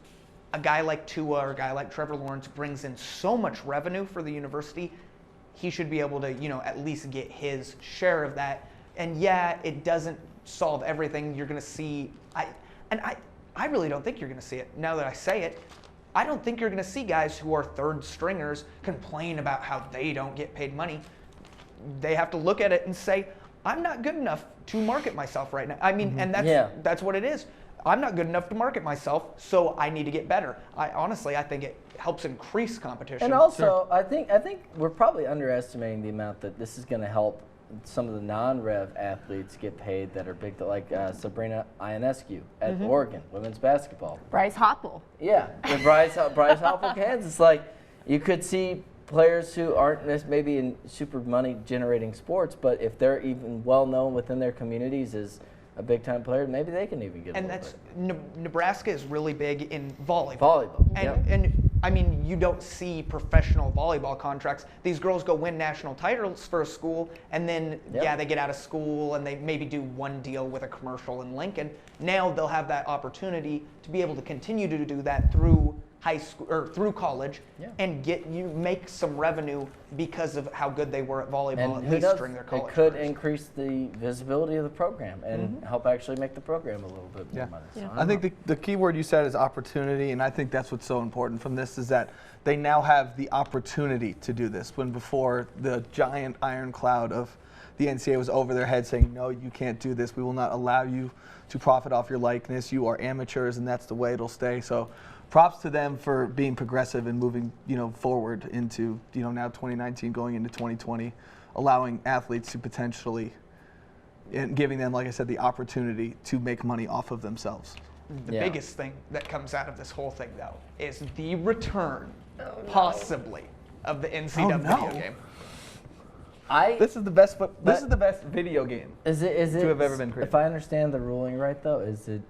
[SPEAKER 4] a guy like Tua or a guy like Trevor Lawrence brings in so much revenue for the university. He should be able to at least get his share of that. And it doesn't solve everything. You're going to see. I really don't think you're going to see it. Now that I say it, I don't think you're going to see guys who are third stringers complain about how they don't get paid money. They have to look at it and say, I'm not good enough to market myself right now. I mean, and that's what it is. I'm not good enough to market myself, so I need to get better. I think it helps increase competition.
[SPEAKER 2] And also, I think we're probably underestimating the amount that this is going to help some of the non-rev athletes get paid that are big, like Sabrina Ionescu at Oregon, women's basketball.
[SPEAKER 3] Bryce Hoppel.
[SPEAKER 2] Yeah, Bryce Hoppel, Kansas. Like, you could see players who aren't maybe in super money-generating sports, but if they're even well-known within their communities as a big-time player, maybe they can even get.
[SPEAKER 4] And Nebraska is really big in volleyball.
[SPEAKER 2] Volleyball.
[SPEAKER 4] And I mean, you don't see professional volleyball contracts. These girls go win national titles for a school, and then, they get out of school, and they maybe do one deal with a commercial in Lincoln. Now they'll have that opportunity to be able to continue to do that through high school or through college, and make some revenue because of how good they were at volleyball,
[SPEAKER 2] And
[SPEAKER 4] at least during their college
[SPEAKER 2] it could
[SPEAKER 4] careers.
[SPEAKER 2] increase the visibility of the program and help actually make the program a little bit more money. So
[SPEAKER 1] I think the key word you said is opportunity, and I think that's what's so important from this is that they now have the opportunity to do this, when before the giant iron cloud of the NCAA was over their head saying, no, you can't do this. We will not allow you to profit off your likeness. You are amateurs, and that's the way it'll stay. So props to them for being progressive and moving, forward into, now 2019 going into 2020, allowing athletes to potentially, and giving them, like I said, the opportunity to make money off of themselves.
[SPEAKER 4] The biggest thing that comes out of this whole thing, though, is the return, possibly, of the NCAA video game.
[SPEAKER 1] This is the best. This is the best video game.
[SPEAKER 2] Is it
[SPEAKER 1] to have ever been created?
[SPEAKER 2] If I understand the ruling right, though, is it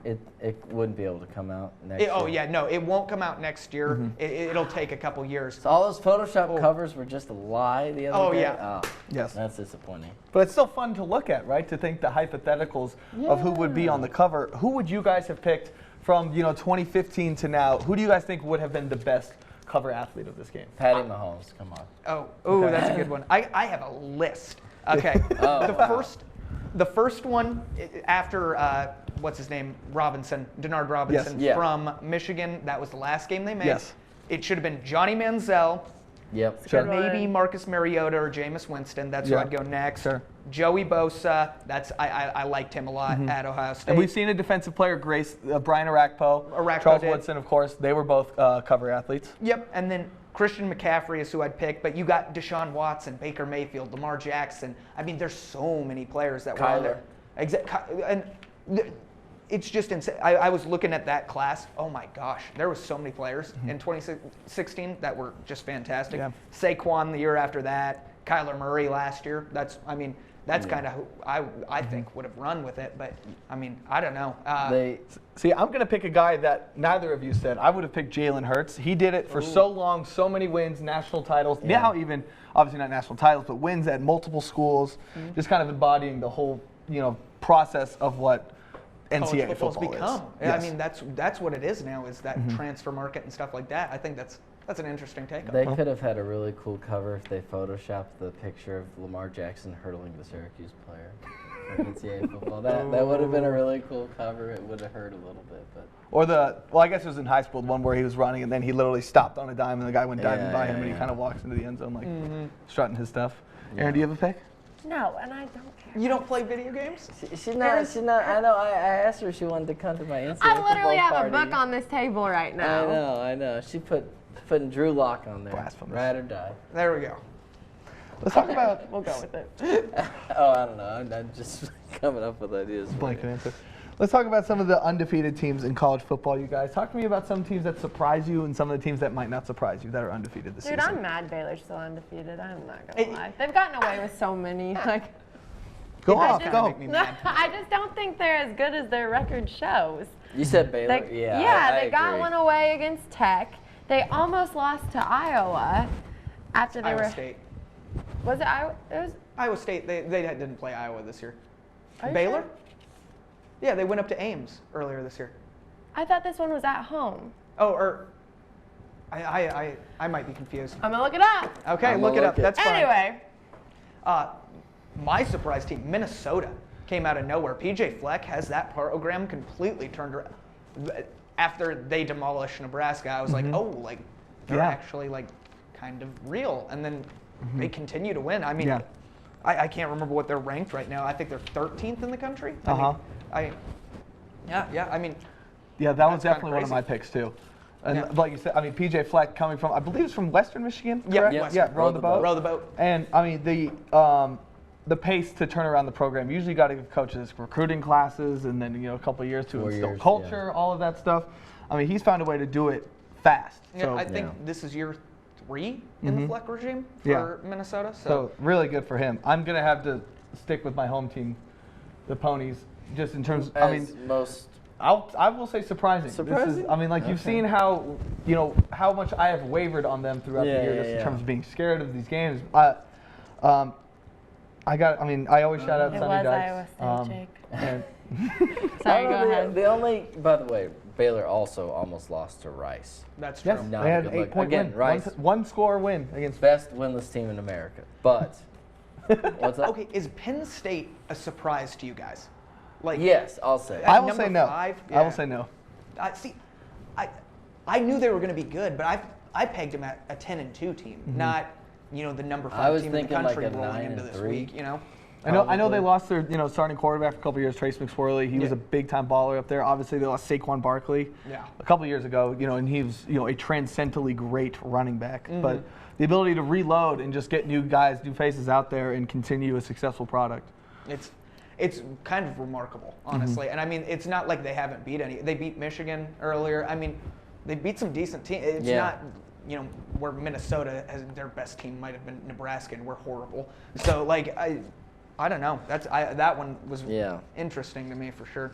[SPEAKER 2] wouldn't be able to come out next year?
[SPEAKER 4] Oh yeah, no, it won't come out next year. It'll take a couple years.
[SPEAKER 2] So all those Photoshop covers were just a lie the other day?
[SPEAKER 4] Yeah.
[SPEAKER 2] Oh,
[SPEAKER 1] yes.
[SPEAKER 2] That's disappointing.
[SPEAKER 1] But it's still fun to look at, right? To think the hypotheticals of who would be on the cover. Who would you guys have picked from 2015 to now? Who do you guys think would have been the best cover athlete of this game?
[SPEAKER 2] Patty Mahomes, come on.
[SPEAKER 4] Oh, that's a good one. I have a list. Okay. The first one after what's his name, Denard Robinson from Michigan. That was the last game they made.
[SPEAKER 1] Yes.
[SPEAKER 4] It should have been Johnny Manziel.
[SPEAKER 2] Yep.
[SPEAKER 1] Sure.
[SPEAKER 4] Maybe Marcus Mariota or Jameis Winston. That's who I'd go next.
[SPEAKER 1] Sure.
[SPEAKER 4] Joey Bosa. I liked him a lot at Ohio State.
[SPEAKER 1] And we've seen a defensive player, Brian Arakpo, Charles Woodson, of course. They were both cover athletes.
[SPEAKER 4] Yep. And then Christian McCaffrey is who I'd pick, but you got Deshaun Watson, Baker Mayfield, Lamar Jackson. I mean, there's so many players that were in there. And it's just insane. I was looking at that class. Oh my gosh, there was so many players in 2016 that were just fantastic. Yeah. Saquon the year after that, Kyler Murray last year. That's kind of who I think would have run with it. But I mean, I don't know.
[SPEAKER 1] See, I'm going to pick a guy that neither of you said. I would have picked Jalen Hurts. He did it for so long, so many wins, national titles. Yeah. Now even, obviously not national titles, but wins at multiple schools, just kind of embodying the whole, process of what NCAA football
[SPEAKER 4] become.
[SPEAKER 1] is. Yes.
[SPEAKER 4] I mean, that's what it is now, is that transfer market and stuff like that. I think that's an interesting take on
[SPEAKER 2] They
[SPEAKER 4] it.
[SPEAKER 2] could have had a really cool cover if they photoshopped the picture of Lamar Jackson hurdling the Syracuse player for NCAA football. That would have been a really cool cover. It would have hurt a little bit, but.
[SPEAKER 1] Or I guess it was in high school, the one where he was running and then he literally stopped on a dime and the guy went diving by him and he kind of walks into the end zone strutting his stuff. Aaron, do you have a pick?
[SPEAKER 3] No, and I don't care.
[SPEAKER 4] You don't play video games?
[SPEAKER 2] She's not. I know. I asked her if she wanted to come to my NCAA
[SPEAKER 3] I literally have
[SPEAKER 2] party.
[SPEAKER 3] a book on this table right now.
[SPEAKER 2] I know. She putting Drew Lock on there.
[SPEAKER 1] Blasphemous.
[SPEAKER 2] Ride or die.
[SPEAKER 4] There we go.
[SPEAKER 1] Let's talk about.
[SPEAKER 3] We'll go with it.
[SPEAKER 2] I don't know. I'm just coming up with ideas.
[SPEAKER 1] Blanket answer. Let's talk about some of the undefeated teams in college football, you guys. Talk to me about some teams that surprise you and some of the teams that might not surprise you that are undefeated this season.
[SPEAKER 3] Dude, I'm mad Baylor's still undefeated. I'm not going to lie. They've gotten away with so many.
[SPEAKER 1] Go.
[SPEAKER 3] I just don't think they're as good as their record shows.
[SPEAKER 2] You said Baylor?
[SPEAKER 3] They got one away against Tech. They almost lost to Iowa after they
[SPEAKER 4] Iowa State.
[SPEAKER 3] Was it Iowa? It was
[SPEAKER 4] Iowa State. They didn't play Iowa this year.
[SPEAKER 3] Baylor?
[SPEAKER 4] Sure? Yeah, they went up to Ames earlier this year.
[SPEAKER 3] I thought this one was at home.
[SPEAKER 4] Oh, or I might be confused.
[SPEAKER 3] I'm gonna look it up.
[SPEAKER 4] Okay, look it up. That's fine.
[SPEAKER 3] Anyway.
[SPEAKER 4] My surprise team, Minnesota, came out of nowhere. PJ Fleck has that program completely turned around. After they demolished Nebraska, I was like, they're actually kind of real. And then they continue to win. I mean, I can't remember what they're ranked right now. I think they're 13th in the country. I mean,
[SPEAKER 1] that was definitely one of my picks too. And like you said, I mean, PJ Fleck coming from, I believe it's from Western Michigan, correct?
[SPEAKER 4] Yeah,
[SPEAKER 1] row the boat.
[SPEAKER 4] Row the boat.
[SPEAKER 1] And I mean, the pace to turn around the program, usually got to give coaches recruiting classes and then, a couple of years to instill culture, all of that stuff. I mean, he's found a way to do it fast.
[SPEAKER 4] Yeah, I think this is year 3 in the Fleck regime for Minnesota.
[SPEAKER 1] So really good for him. I'm going to have to stick with my home team, the Ponies, just in terms,
[SPEAKER 2] most
[SPEAKER 1] I will say surprising.
[SPEAKER 2] Surprising?
[SPEAKER 1] You've seen how much I have wavered on them throughout the year, in terms of being scared of these games. I always shout out
[SPEAKER 3] It
[SPEAKER 1] Sonny
[SPEAKER 3] was
[SPEAKER 1] Dykes.
[SPEAKER 3] Iowa State, Jake.
[SPEAKER 1] And
[SPEAKER 3] Sorry, go ahead.
[SPEAKER 2] The only, by the way, Baylor also almost lost to Rice.
[SPEAKER 4] That's true.
[SPEAKER 1] yes,
[SPEAKER 2] Not
[SPEAKER 1] they
[SPEAKER 2] a
[SPEAKER 1] had
[SPEAKER 2] good
[SPEAKER 1] an
[SPEAKER 2] look.
[SPEAKER 1] 8-point
[SPEAKER 2] Again,
[SPEAKER 1] win.
[SPEAKER 2] Rice.
[SPEAKER 1] One score win against.
[SPEAKER 2] Best winless team in America. But what's up?
[SPEAKER 4] Okay, is Penn State a surprise to you guys? Like,
[SPEAKER 2] Yes, I'll say.
[SPEAKER 1] I will
[SPEAKER 4] number
[SPEAKER 1] say no.
[SPEAKER 4] 5,
[SPEAKER 1] I will say no.
[SPEAKER 4] I knew they were going to be good, but I pegged them at a 10-2 team, not the number 5 team in the country
[SPEAKER 2] like a
[SPEAKER 4] rolling into this
[SPEAKER 2] 9-3.
[SPEAKER 4] week.
[SPEAKER 1] I know they lost their starting quarterback for a couple of years, Trace McSorley. He was a big time baller up there. Obviously, they lost Saquon Barkley a couple of years ago. And he was a transcendently great running back. But the ability to reload and just get new guys, new faces out there, and continue a successful product.
[SPEAKER 4] It's kind of remarkable, honestly. And I mean, it's not like they haven't beat any. They beat Michigan earlier. I mean, they beat some decent teams. It's not where Minnesota has their best team might have been Nebraska, and we're horrible. So like I don't know. That one was interesting to me for sure.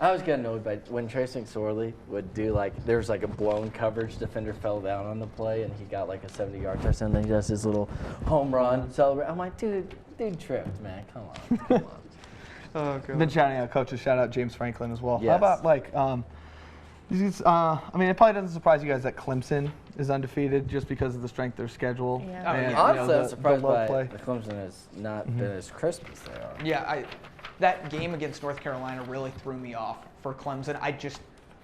[SPEAKER 2] I was getting annoyed by when Trace McSorley would do there was a blown coverage, defender fell down on the play, and he got a 70-yard touchdown. Then he does his little home run celebrate. I'm like, dude tripped, man. Come on.
[SPEAKER 4] Oh, God.
[SPEAKER 1] Been shouting out coaches. Shout out James Franklin as well.
[SPEAKER 2] Yes.
[SPEAKER 1] How about it probably doesn't surprise you guys that Clemson is undefeated just because of the strength of their schedule.
[SPEAKER 3] Yeah.
[SPEAKER 1] And,
[SPEAKER 2] Honestly, I'm surprised
[SPEAKER 1] the low
[SPEAKER 2] by
[SPEAKER 1] play.
[SPEAKER 2] the Clemson has not been as crisp as they are.
[SPEAKER 4] Yeah, that game against North Carolina really threw me off for Clemson.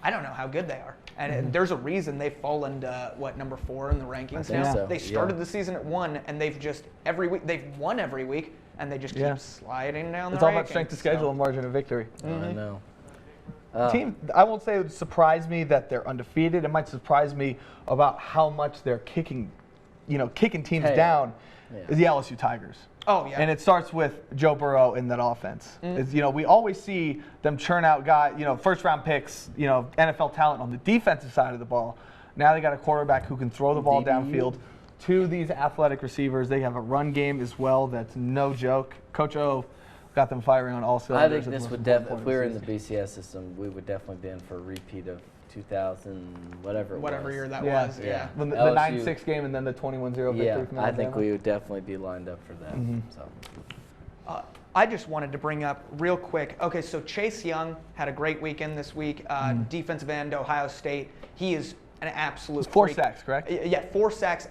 [SPEAKER 4] I don't know how good they are. And there's a reason they've fallen to, number 4 in the rankings
[SPEAKER 2] think
[SPEAKER 4] now?
[SPEAKER 2] so,
[SPEAKER 4] They started
[SPEAKER 2] yeah.
[SPEAKER 4] the season at 1, and they've just, they've won every week, and they just keep sliding down
[SPEAKER 1] It's
[SPEAKER 4] the
[SPEAKER 1] all
[SPEAKER 4] rankings.
[SPEAKER 1] about strength of schedule and margin of victory.
[SPEAKER 2] I know.
[SPEAKER 1] Team, I won't say it would surprise me that they're undefeated. It might surprise me about how much they're kicking teams down. Is the LSU Tigers.
[SPEAKER 4] Oh, yeah.
[SPEAKER 1] And it starts with Joe Burrow in that offense. It's, we always see them churn out guys, first-round picks, NFL talent on the defensive side of the ball. Now they got a quarterback who can throw the ball downfield to these athletic receivers. They have a run game as well that's no joke. Coach O got them firing on all cylinders.
[SPEAKER 2] I think this would if we were in the BCS system, we would definitely be in for a repeat of 2000, whatever
[SPEAKER 4] year that
[SPEAKER 1] Yeah.
[SPEAKER 4] was.
[SPEAKER 2] Yeah.
[SPEAKER 1] The
[SPEAKER 2] LSU
[SPEAKER 1] 9-6 game and then the 21-0 victory.
[SPEAKER 2] Yeah,
[SPEAKER 1] from
[SPEAKER 2] I think
[SPEAKER 1] Alabama.
[SPEAKER 2] we would definitely be lined up for that. So.
[SPEAKER 4] I just wanted to bring up real quick. Okay, so Chase Young had a great weekend this week. Defensive end, Ohio State. He is an absolute.
[SPEAKER 1] 4
[SPEAKER 4] freak.
[SPEAKER 1] sacks, correct?
[SPEAKER 4] Yeah, 4 sacks.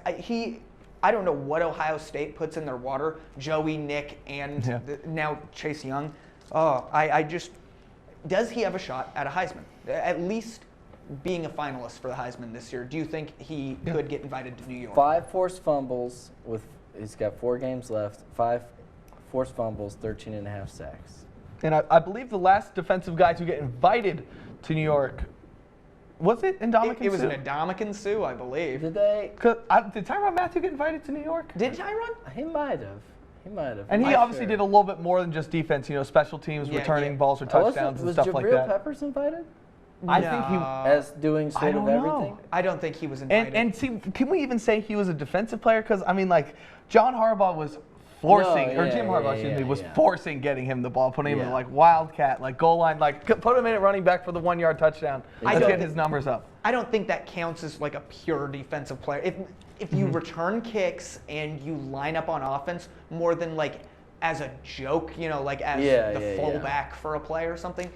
[SPEAKER 4] I don't know what Ohio State puts in their water. Joey, Nick, and now Chase Young. Does he have a shot at a Heisman? At least being a finalist for the Heisman this year. Do you think he could get invited to New York?
[SPEAKER 2] 5 forced fumbles he's got 4 games left. 5 forced fumbles, 13.5 sacks.
[SPEAKER 1] And I believe the last defensive guy to get invited to New York, was it Ndamukong
[SPEAKER 4] It was
[SPEAKER 1] Suh?
[SPEAKER 4] an Ndamukong Suh, I believe.
[SPEAKER 2] Did they?
[SPEAKER 1] Did Tyrann Mathieu get invited to New York?
[SPEAKER 4] Did Tyrann?
[SPEAKER 2] He might have.
[SPEAKER 1] And he obviously did a little bit more than just defense, special teams, returning balls or touchdowns and stuff like that.
[SPEAKER 2] Was Jabril Peppers invited?
[SPEAKER 1] I think he
[SPEAKER 2] As doing sort of everything?
[SPEAKER 4] I don't think he was invited.
[SPEAKER 1] And see, can we even say he was a defensive player? Because John Harbaugh was forcing, Jim Harbaugh, was forcing getting him the ball, putting him in wildcat, goal line, put him in at running back for the 1-yard touchdown. Let's get his numbers up.
[SPEAKER 4] I don't think that counts as a pure defensive player. If you return kicks and you line up on offense more than as a joke, as the fullback for a play or something,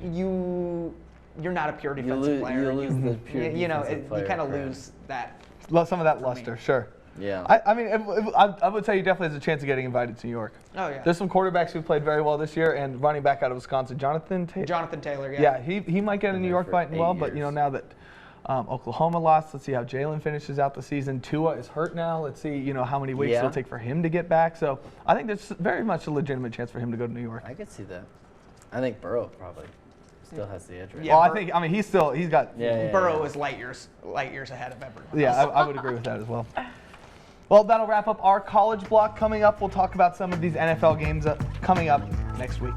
[SPEAKER 4] you're not a pure defensive player.
[SPEAKER 2] You lose the pure defensive player.
[SPEAKER 4] You kind of lose that.
[SPEAKER 1] Some of that luster, sure.
[SPEAKER 2] Yeah.
[SPEAKER 1] I would say he definitely has a chance of getting invited to New York.
[SPEAKER 4] Oh, yeah.
[SPEAKER 1] There's some quarterbacks who played very well this year, and running back out of Wisconsin, Jonathan
[SPEAKER 4] Taylor, yeah.
[SPEAKER 1] Yeah, he might get a New York fighting well, but now that Oklahoma lost, let's see how Jalen finishes out the season. Tua is hurt now. Let's see, how many weeks it'll take for him to get back. So I think there's very much a legitimate chance for him to go to New York.
[SPEAKER 2] I could see that. I think Burrow probably still has the edge right
[SPEAKER 4] Yeah,
[SPEAKER 1] well, he's got.
[SPEAKER 4] Burrow is light years ahead of everyone.
[SPEAKER 1] Yeah, I would agree with that as well. Well, that'll wrap up our college block. Coming up, we'll talk about some of these NFL games coming up next week.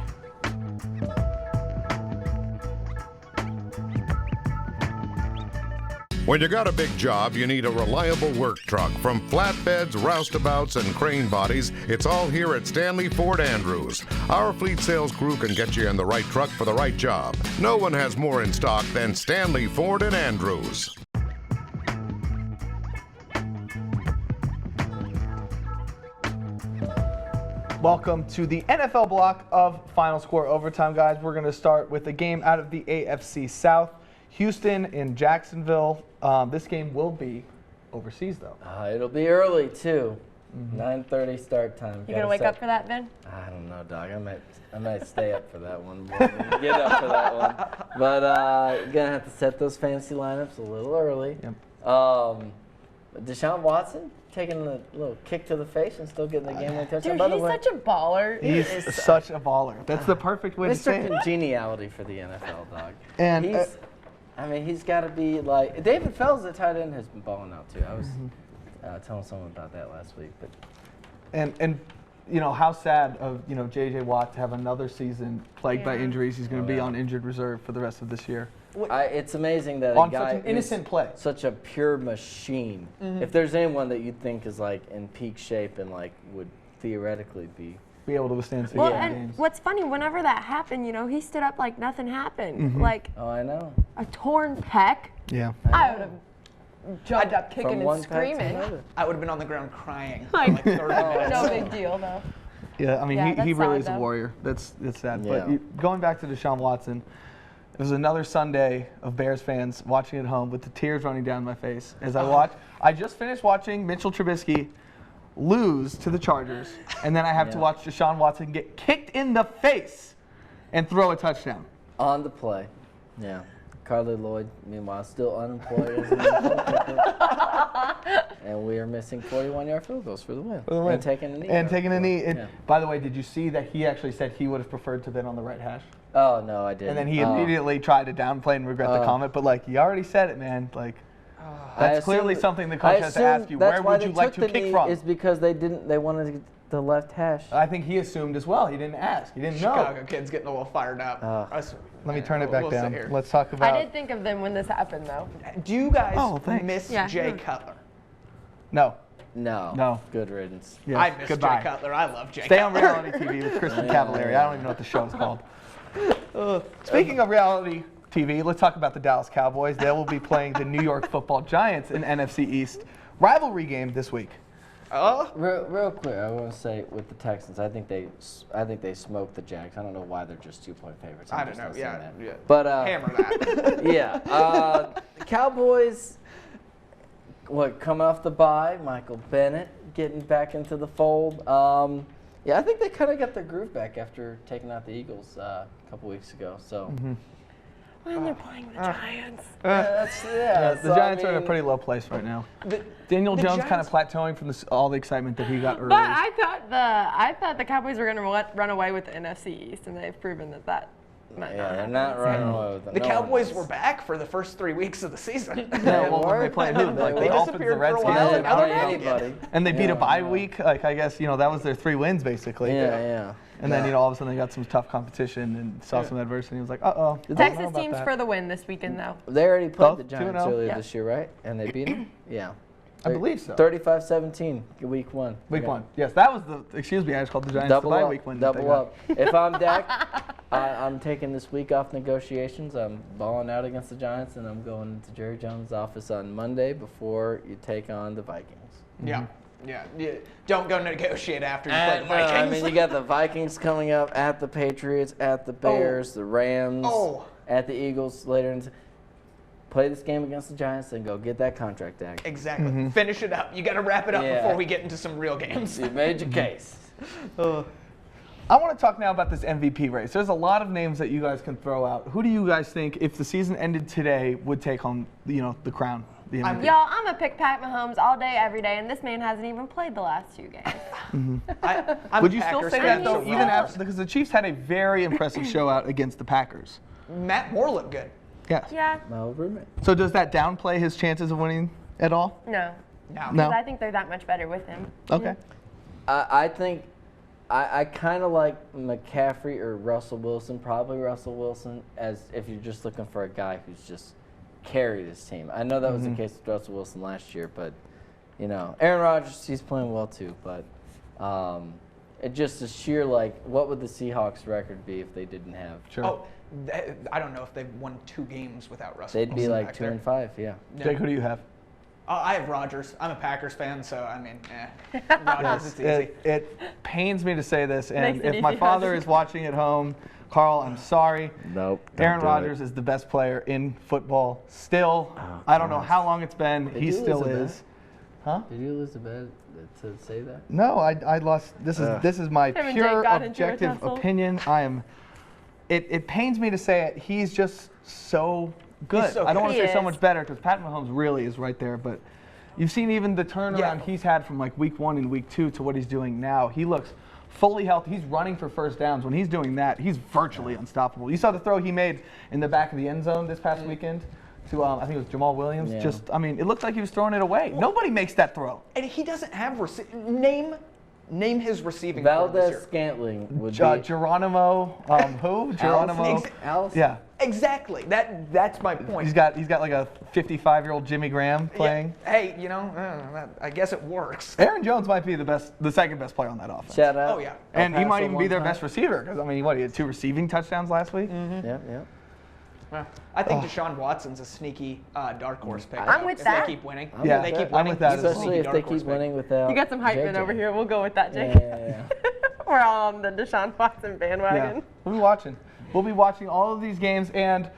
[SPEAKER 5] When you got a big job, you need a reliable work truck. From flatbeds, roustabouts, and crane bodies, it's all here at Stanley Ford Andrews. Our fleet sales crew can get you in the right truck for the right job. No one has more in stock than Stanley Ford and Andrews.
[SPEAKER 1] Welcome to the NFL block of Final Score Overtime, guys. We're going to start with a game out of the AFC South. Houston in Jacksonville. This game will be overseas, though.
[SPEAKER 2] It'll be early, too. 9:30 start time.
[SPEAKER 3] You gonna wake up for that, Ben?
[SPEAKER 2] I don't know, dog. I might stay up for that one. Get up for that one. But you're gonna have to set those fantasy lineups a little early.
[SPEAKER 1] Yep.
[SPEAKER 2] Deshaun Watson taking a little kick to the face and still getting the game-winning touchdown.
[SPEAKER 3] Dude,
[SPEAKER 2] By the
[SPEAKER 3] he's
[SPEAKER 2] way,
[SPEAKER 3] such a baller.
[SPEAKER 1] He's such a baller. That's the perfect way to say
[SPEAKER 2] Mr.
[SPEAKER 1] it.
[SPEAKER 2] Congeniality for the NFL, dog.
[SPEAKER 1] And
[SPEAKER 2] he's got to be like David Fells, the tight end, has been balling out too. I was telling someone about that last week, but
[SPEAKER 1] and you know how sad of J.J. Watt to have another season plagued by injuries. He's going to be on injured reserve for the rest of this year.
[SPEAKER 2] It's amazing that
[SPEAKER 1] on
[SPEAKER 2] a guy
[SPEAKER 1] such an innocent play,
[SPEAKER 2] such a pure machine. If there's anyone that you'd think is like in peak shape and like would theoretically be
[SPEAKER 1] able to withstand 60
[SPEAKER 3] and
[SPEAKER 1] games.
[SPEAKER 3] what's funny, whenever that happened, he stood up like nothing happened. Like
[SPEAKER 2] I know.
[SPEAKER 3] a torn pec.
[SPEAKER 1] Yeah.
[SPEAKER 3] I would have jumped up kicking
[SPEAKER 2] From
[SPEAKER 3] and
[SPEAKER 2] one pack to
[SPEAKER 3] screaming.
[SPEAKER 2] another.
[SPEAKER 4] I would have been on the ground crying for
[SPEAKER 3] Like,
[SPEAKER 4] like 30 minutes.
[SPEAKER 3] No big deal, though.
[SPEAKER 1] Yeah, I mean,
[SPEAKER 3] Yeah,
[SPEAKER 1] he
[SPEAKER 3] that's
[SPEAKER 1] really
[SPEAKER 3] solid,
[SPEAKER 1] is a
[SPEAKER 3] though.
[SPEAKER 1] warrior. That's sad.
[SPEAKER 2] Yeah.
[SPEAKER 1] But going back to Deshaun Watson, it was another Sunday of Bears fans watching at home with the tears running down my face as I watched. I just finished watching Mitchell Trubisky lose to the Chargers, and then I have to watch Deshaun Watson get kicked in the face and throw a touchdown.
[SPEAKER 2] On the play. Yeah. Carly Lloyd, meanwhile, still unemployed as an NFL kicker. And we are missing 41-yard field goals for the win. And taking a knee.
[SPEAKER 1] And taking a knee.
[SPEAKER 2] Yeah.
[SPEAKER 1] By the way, did you see that he actually said he would have preferred to have been on the right hash?
[SPEAKER 2] Oh, no, I didn't.
[SPEAKER 1] And then he immediately tried to downplay and regret the comment. But, like, you already said it, man. Like, that's clearly something the coach has to ask you. Where would you like to kick from?
[SPEAKER 2] Is because they wanted the left hash.
[SPEAKER 1] I think he assumed as well. He didn't ask. He didn't know.
[SPEAKER 4] Chicago kids getting a little fired up.
[SPEAKER 1] Let me turn it back
[SPEAKER 4] we'll sit
[SPEAKER 1] down.
[SPEAKER 4] here.
[SPEAKER 1] Let's talk about.
[SPEAKER 3] I did think of them when this happened, though.
[SPEAKER 4] Do you guys
[SPEAKER 1] thanks.
[SPEAKER 4] miss
[SPEAKER 3] Yeah.
[SPEAKER 4] Jay Cutler?
[SPEAKER 1] No.
[SPEAKER 2] No. Good riddance.
[SPEAKER 1] Yes.
[SPEAKER 4] I miss
[SPEAKER 1] Goodbye.
[SPEAKER 4] Jay Cutler. I love Jay
[SPEAKER 1] Stay on
[SPEAKER 4] Cutler.
[SPEAKER 1] reality TV with Kristen Cavallari. I don't even know what the show is called. Speaking of reality TV, let's talk about the Dallas Cowboys. They will be playing the New York Football Giants in NFC East rivalry game this week.
[SPEAKER 2] Real quick, I want to say with the Texans, I think they smoked the Jags. I don't know why they're just 2-point favorites.
[SPEAKER 4] I don't know. Yeah.
[SPEAKER 2] But
[SPEAKER 4] Hammer that.
[SPEAKER 2] yeah, the Cowboys. Coming off the bye, Michael Bennett getting back into the fold. Yeah, I think they kind of got their groove back after taking out the Eagles a couple weeks ago. So.
[SPEAKER 3] When they're playing the Giants.
[SPEAKER 1] The Giants are in a pretty low place right now. Daniel
[SPEAKER 4] the
[SPEAKER 1] Jones
[SPEAKER 4] Giants-
[SPEAKER 1] kind of plateauing from all the excitement that he got early.
[SPEAKER 3] But I thought the Cowboys were going to run away with the NFC East, and they've proven that might not
[SPEAKER 2] They're
[SPEAKER 3] happen.
[SPEAKER 2] not running away with them.
[SPEAKER 4] The
[SPEAKER 2] No
[SPEAKER 4] Cowboys
[SPEAKER 2] one
[SPEAKER 4] were
[SPEAKER 2] is.
[SPEAKER 4] back for the first 3 weeks of the season.
[SPEAKER 1] Yeah, well, when they played who? Like
[SPEAKER 2] They
[SPEAKER 1] the Dolphins, the
[SPEAKER 4] disappeared for a
[SPEAKER 1] Redskins,
[SPEAKER 4] while,
[SPEAKER 2] They
[SPEAKER 1] and
[SPEAKER 2] didn't
[SPEAKER 1] I
[SPEAKER 2] play
[SPEAKER 1] don't know.
[SPEAKER 2] anybody.
[SPEAKER 1] And they beat a bye
[SPEAKER 2] Yeah.
[SPEAKER 1] week. Like I guess that was their 3 wins basically.
[SPEAKER 2] Yeah.
[SPEAKER 1] And then all of a sudden they got some tough competition and saw some adversity. It was like, uh-oh.
[SPEAKER 3] The Texas team's for the win this weekend, though.
[SPEAKER 2] They already played
[SPEAKER 1] Both
[SPEAKER 2] the Giants
[SPEAKER 1] 2-0?
[SPEAKER 2] earlier
[SPEAKER 3] Yeah.
[SPEAKER 2] this year, right? And they beat them? Yeah.
[SPEAKER 1] I believe so.
[SPEAKER 2] 35-17, week 1.
[SPEAKER 1] Week 1. Yes, that was the. Excuse me, I just called the Giants
[SPEAKER 2] Double
[SPEAKER 1] the bye
[SPEAKER 2] up.
[SPEAKER 1] week win.
[SPEAKER 2] Double up. If I'm Dak, I'm taking this week off negotiations. I'm balling out against the Giants, and I'm going to Jerry Jones' office on Monday before you take on the Vikings.
[SPEAKER 4] Yeah. Don't go negotiate after you play the Vikings.
[SPEAKER 2] I mean, you got the Vikings coming up, at the Patriots, at the Bears, the Rams, at the Eagles later. Play this game against the Giants and go get that contract, Dak.
[SPEAKER 4] Exactly. Finish it up. You got to wrap it up
[SPEAKER 2] Yeah.
[SPEAKER 4] before we get into some real games.
[SPEAKER 2] You made your case.
[SPEAKER 1] I want to talk now about this MVP race. There's a lot of names that you guys can throw out. Who do you guys think, if the season ended today, would take home the crown? The MVP?
[SPEAKER 3] Y'all, I'm going to pick Pat Mahomes all day, every day, and this man hasn't even played the last 2 games.
[SPEAKER 4] I'm
[SPEAKER 1] Would
[SPEAKER 4] a
[SPEAKER 1] you still
[SPEAKER 4] Packers
[SPEAKER 1] say
[SPEAKER 4] fan
[SPEAKER 1] that though,
[SPEAKER 4] as
[SPEAKER 1] even
[SPEAKER 4] well.
[SPEAKER 1] after, because the Chiefs had a very impressive show out against the Packers?
[SPEAKER 4] Matt Moore looked good.
[SPEAKER 1] Yes.
[SPEAKER 3] Yeah.
[SPEAKER 2] My roommate.
[SPEAKER 1] So does that downplay his chances of winning at all?
[SPEAKER 3] No.
[SPEAKER 4] No.
[SPEAKER 1] No.
[SPEAKER 3] Because I think they're that much better with him.
[SPEAKER 1] Okay.
[SPEAKER 2] I think I kind of like McCaffrey or Russell Wilson, probably Russell Wilson, as if you're just looking for a guy who's just carry this team. I know that was the case with Russell Wilson last year, but Aaron Rodgers, he's playing well too. But it just is sheer what would the Seahawks record be if they didn't have?
[SPEAKER 1] Sure.
[SPEAKER 4] Oh, I don't know if they've won 2 games without Russell.
[SPEAKER 2] They'd be
[SPEAKER 4] Wilson
[SPEAKER 2] like 2-5, yeah.
[SPEAKER 1] Jake, who do you have?
[SPEAKER 4] I have Rodgers. I'm a Packers fan, so I mean, Rodgers, it's easy.
[SPEAKER 1] It pains me to say this, and
[SPEAKER 3] Makes it
[SPEAKER 1] if my
[SPEAKER 3] easy,
[SPEAKER 1] father
[SPEAKER 3] Rodgers.
[SPEAKER 1] is watching at home, Carl, I'm sorry.
[SPEAKER 2] Nope.
[SPEAKER 1] Aaron Rodgers is the best player in football still. I don't know how long it's been.
[SPEAKER 2] Did
[SPEAKER 1] He
[SPEAKER 2] you
[SPEAKER 1] still
[SPEAKER 2] lose a
[SPEAKER 1] is. Huh?
[SPEAKER 2] Did you lose a bet to say that?
[SPEAKER 1] No, I lost. This is my
[SPEAKER 3] Him and
[SPEAKER 1] pure
[SPEAKER 3] Jake got into a
[SPEAKER 1] objective
[SPEAKER 3] tussle.
[SPEAKER 1] opinion. It pains me to say it. He's just so good.
[SPEAKER 4] He's so
[SPEAKER 1] I don't
[SPEAKER 4] good.
[SPEAKER 1] want to
[SPEAKER 3] He
[SPEAKER 1] say so
[SPEAKER 3] is.
[SPEAKER 1] much better because Pat Mahomes really is right there. But you've seen even the turnaround he's had from week 1 and week 2 to what he's doing now. He looks fully healthy. He's running for first downs. When he's doing that, he's virtually unstoppable. You saw the throw he made in the back of the end zone this past weekend to I think it was Jamal Williams.
[SPEAKER 2] Yeah.
[SPEAKER 1] It looked like he was throwing it away. Nobody makes that throw.
[SPEAKER 4] And he doesn't have name his receiving core this
[SPEAKER 2] Valdez
[SPEAKER 4] year.
[SPEAKER 2] Scantling would be.
[SPEAKER 1] Geronimo, who? Geronimo.
[SPEAKER 2] Allison?
[SPEAKER 1] Yeah.
[SPEAKER 4] Exactly. That's my point.
[SPEAKER 1] He's got like a 55-year-old Jimmy Graham playing.
[SPEAKER 4] Yeah. Hey, I guess it works.
[SPEAKER 1] Aaron Jones might be the second best player on that offense.
[SPEAKER 2] Shout out.
[SPEAKER 4] Oh, yeah.
[SPEAKER 1] And he
[SPEAKER 2] El
[SPEAKER 1] might
[SPEAKER 2] Paso
[SPEAKER 1] even be their
[SPEAKER 2] one time.
[SPEAKER 1] best receiver because he had 2 receiving touchdowns last week.
[SPEAKER 2] Yeah.
[SPEAKER 4] Well, I think Deshaun Watson's a sneaky dark horse pick.
[SPEAKER 3] I'm with
[SPEAKER 4] if
[SPEAKER 3] that.
[SPEAKER 4] They keep winning.
[SPEAKER 1] Yeah,
[SPEAKER 4] if they keep
[SPEAKER 1] I'm
[SPEAKER 4] winning,
[SPEAKER 1] with that
[SPEAKER 4] he's a
[SPEAKER 1] as well.
[SPEAKER 2] Especially
[SPEAKER 4] sneaky
[SPEAKER 2] if
[SPEAKER 4] dark
[SPEAKER 2] they
[SPEAKER 4] horse
[SPEAKER 2] keep
[SPEAKER 4] pick.
[SPEAKER 2] winning without.
[SPEAKER 3] You got some hype men
[SPEAKER 2] JJ.
[SPEAKER 3] over here. We'll go with that, Jake.
[SPEAKER 2] Yeah.
[SPEAKER 3] We're all on the Deshaun Watson
[SPEAKER 1] Yeah.
[SPEAKER 3] bandwagon.
[SPEAKER 1] We'll be watching. We'll be watching all of these games and,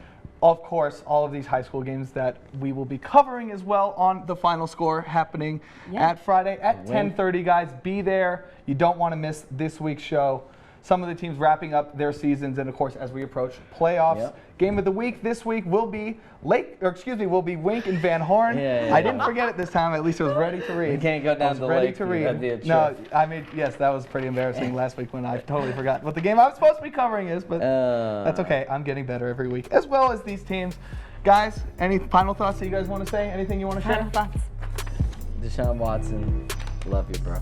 [SPEAKER 1] of course, all of these high school games that we will be covering as well on the Final Score happening at Friday at 10:30. Guys, be there. You don't want to miss this week's show. Some of the teams wrapping up their seasons, and of course, as we approach playoffs, game of the week this week will be Wink and Van Horn. I didn't forget it this time. At least I was ready to read.
[SPEAKER 2] You can't go down
[SPEAKER 1] I was ready to read. No, yes, that was pretty embarrassing last week when I totally forgot what the game I was supposed to be covering is, but that's okay. I'm getting better every week, as well as these teams. Guys, any final thoughts that you guys want to say? Anything you want to share?
[SPEAKER 3] Final thoughts.
[SPEAKER 2] Deshaun Watson, love you, bro.